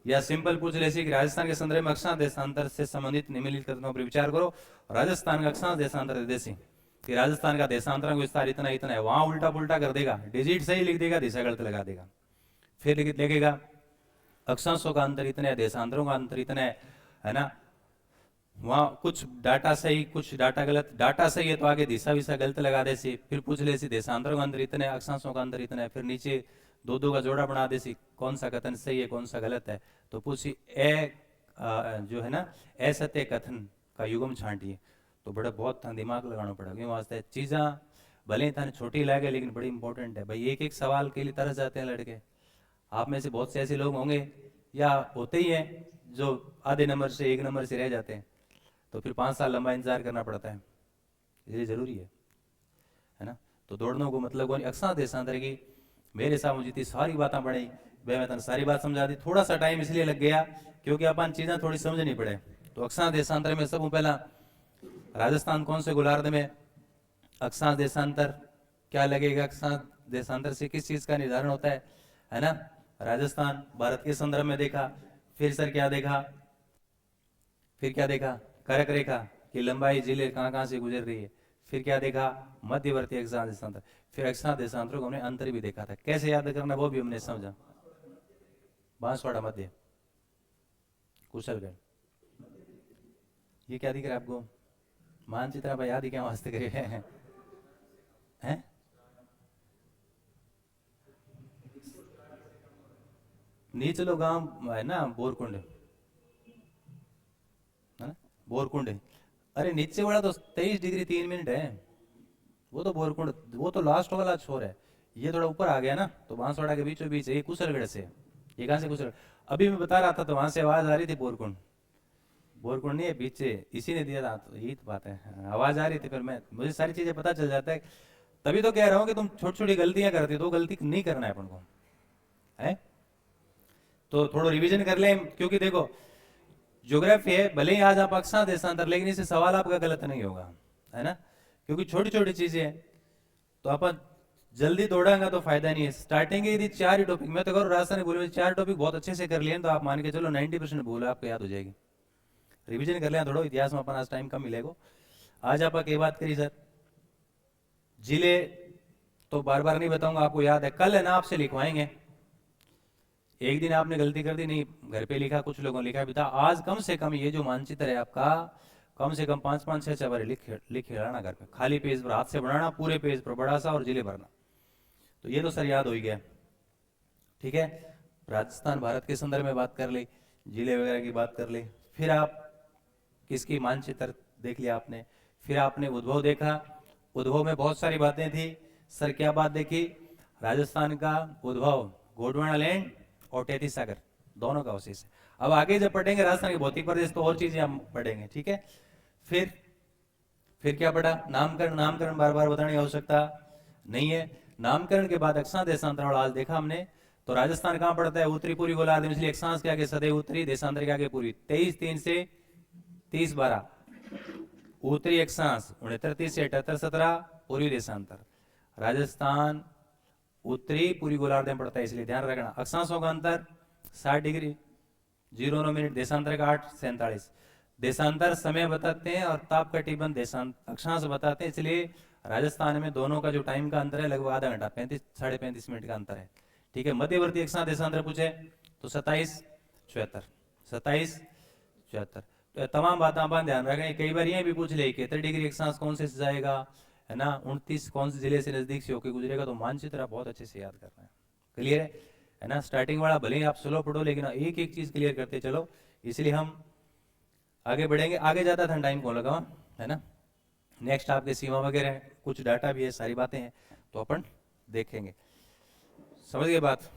या सिंपल पूछ ले कि राजस्थान के संदर्भ में अक्षांश देशांतर से संबंधित निम्नलिखित कथनों पर विचार करो। राजस्थान का अक्षांश देशांतर देसी कि राजस्थान का देशांतरण विस्तार इतना इतना है, वहां उल्टा पुल्टा कर देगा, डिजिट सही लिख देगा, दिशा गलत लगा देगा। फिर लिखेगा अक्षांशों का अंतर इतना है, देशांतरों का अंतर इतना है ना। वहां कुछ डाटा सही कुछ डाटा गलत, डाटा सही है तो आगे दिशा विशा गलत लगा दे सी। फिर पूछ ले सी देशांतरों का अंतर इतना है, अक्षांशों का अंतर इतना है। फिर नीचे दो दो का जोड़ा बना दे सी, कौन सा कथन सही है कौन सा गलत है। तो पूछी जो है ना असत्य कथन का युगम छांटिए। तो बड़ा बहुत दिमाग लगाना पड़ा, क्यों वास्ते चीज़ा भले ही थाने छोटी लगे लेकिन बड़ी इंपॉर्टेंट है भाई। एक एक सवाल के लिए तरस जाते हैं लड़के। आप में से बहुत से ऐसे लोग होंगे या होते ही हैं जो आधे नंबर से 1 नंबर से रह जाते हैं, तो फिर 5 साल लंबा इंतजार करना पड़ता है। ये जरूरी है ना। तो दौड़ने को मतलब कौन? अक्षांश देशांतर की मेरे सामने जितनी सारी बातें पड़ी भाई मैं तेने सारी बात समझा दी। थोड़ा सा टाइम इसलिए लग गया क्योंकि अपन चीज़ें थोड़ी समझनी पड़े। तो अक्षांश देशांतर में सब पहला राजस्थान कौन से गोलार्ध में? अक्षांश देशांतर क्या लगेगा? अक्षांश देशांतर से किस चीज का निर्धारण होता है ना। राजस्थान भारत के संदर्भ में देखा। फिर सर क्या देखा? फिर क्या देखा? कर्क रेखा की लंबाई जिले कहां से गुजर रही है। फिर क्या देखा? मध्यवर्ती अक्षांश देशांतर। फिर अक्षांश देशांतरों को हमने अंतर भी देखा था, कैसे याद करना वो भी हमने समझा। बांसवाड़ा मध्य, कुशलगढ़। ये क्या दिख रहा है आपको? मानचित्र आप याद ही क्या वास्ते करे हैं? नीचलो गांव है ना बोरकुंड, है ना बोरकुंड। अरे नीचे वाला तो 23 डिग्री 3 मिनट है, वो तो बोरकुंड, वो तो लास्ट वाला छोर है। ये थोड़ा ऊपर आ गया ना, तो बांसवाड़ा के बीचों बीच ये कुशलगढ़ से। ये कहां से कुशलगढ़? अभी मैं बता रहा था तो वहां से आवाज आ रही थी बोरकुंड। बोरकुंड नहीं है पीछे, इसी ने दिया था। तो यही तो बात है, आवाज आ रही थी। फिर मैं मुझे सारी चीजें पता चल जाता है। तभी तो कह रहा हूं कि तुम छोटी छोटी गलतियां करती हो, तो गलती नहीं करना है अपन को, है। तो थोड़ा रिवीजन कर लें, क्योंकि देखो ज्योग्राफी है, भले ही आज आप अक्षांश देशांतर, लेकिन इससे सवाल आपका गलत नहीं होगा, है ना। क्योंकि छोटी छोटी चीजें हैं, तो अपन जल्दी दौड़ाएंगे तो फायदा नहीं है। स्टार्टिंग यदि 4 ही टॉपिक, मैं तो करूँ राजस्थान भूल में 4 टॉपिक बहुत अच्छे से कर लिए तो आप मान के चलो 90% भूल आपको याद हो जाएगी। रिवीजन कर लिया थोड़ा, इतिहास में अपन आज टाइम कम मिलेगा। आज आप एक बात करी सर, जिले तो बार बार नहीं बताऊंगा, आपको याद है। कल है ना आपसे लिखवाएंगे। एक दिन आपने गलती कर दी, नहीं घर पे लिखा, कुछ लोगों ने लिखा भी था। आज कम से कम ये जो मानचित्र है आपका, कम से कम 5 6 बार लिख लाना घर पे, खाली पेज पर हाथ से बनाना, पूरे पेज पर बड़ा सा और जिले भरना। तो ये तो सर याद हो ही गया, ठीक है। राजस्थान भारत के संदर्भ में बात कर ली, जिले वगैरह की बात कर ली। फिर आप किसकी मानचित्र देख लिया आपने। फिर आपने उद्भव देखा, उद्भव में बहुत सारी बातें थी। सर क्या बात देखी? राजस्थान का उद्भव गोंडवाना लैंड और तैतीस सागर दोनों का अवशेष है। अब आगे जब पढ़ेंगे राजस्थान के भौतिक प्रदेश तो और चीजें हम पढ़ेंगे, ठीक है। फिर क्या पढ़ा? नामकरण। नामकरण बार बार बताने की आवश्यकता नहीं है। नामकरण के बाद अक्षांश देशांतर आज देखा हमने। तो राजस्थान कहां पड़ता है? उत्तरी पूर्वी गोलार्ध में, इसलिए अक्षांश के आगे सदैव उत्तरी, देशांतर के आगे पूर्वी। 23 3 से 30 12 उत्तरी अक्षांश, 69 30 से 78 17 पूर्वी देशांतर। राजस्थान उत्तरी पूरी गोलार्ध में पड़ता है, इसलिए ध्यान रखना। अक्षांशों का अंतर 60 डिग्री 09 मिनट, देशांतर का 8:47। देशांतर समय बताते हैं और ताप कटिबंध देशांत अक्षांश बताते हैं, इसलिए राजस्थान में दोनों का जो टाइम का अंतर है लगभग आधा घंटा, 35 मिनट का अंतर है। ठीक है, मध्यवर्ती अक्षांश देशांतर पूछे तो 27:74, 27:74। तो तमाम बातें आप ध्यान रखें। कई बार ये भी पूछ ले कि 30 डिग्री अक्षांश कौन से जाएगा, है ना, 29 कौन से जिले से नजदीक से होकर गुजरेगा, तो मानचित्र आप बहुत अच्छे से याद करना है। क्लियर है ना। स्टार्टिंग वाला भले ही आप स्लो पढ़ो, लेकिन एक एक चीज क्लियर करते चलो, इसलिए हम आगे बढ़ेंगे। आगे ज्यादा था टाइम कौन लगा, है ना। नेक्स्ट आपके सीमा वगैरह कुछ डाटा भी है, सारी बातें हैं, तो अपन देखेंगे। समझ गए बात।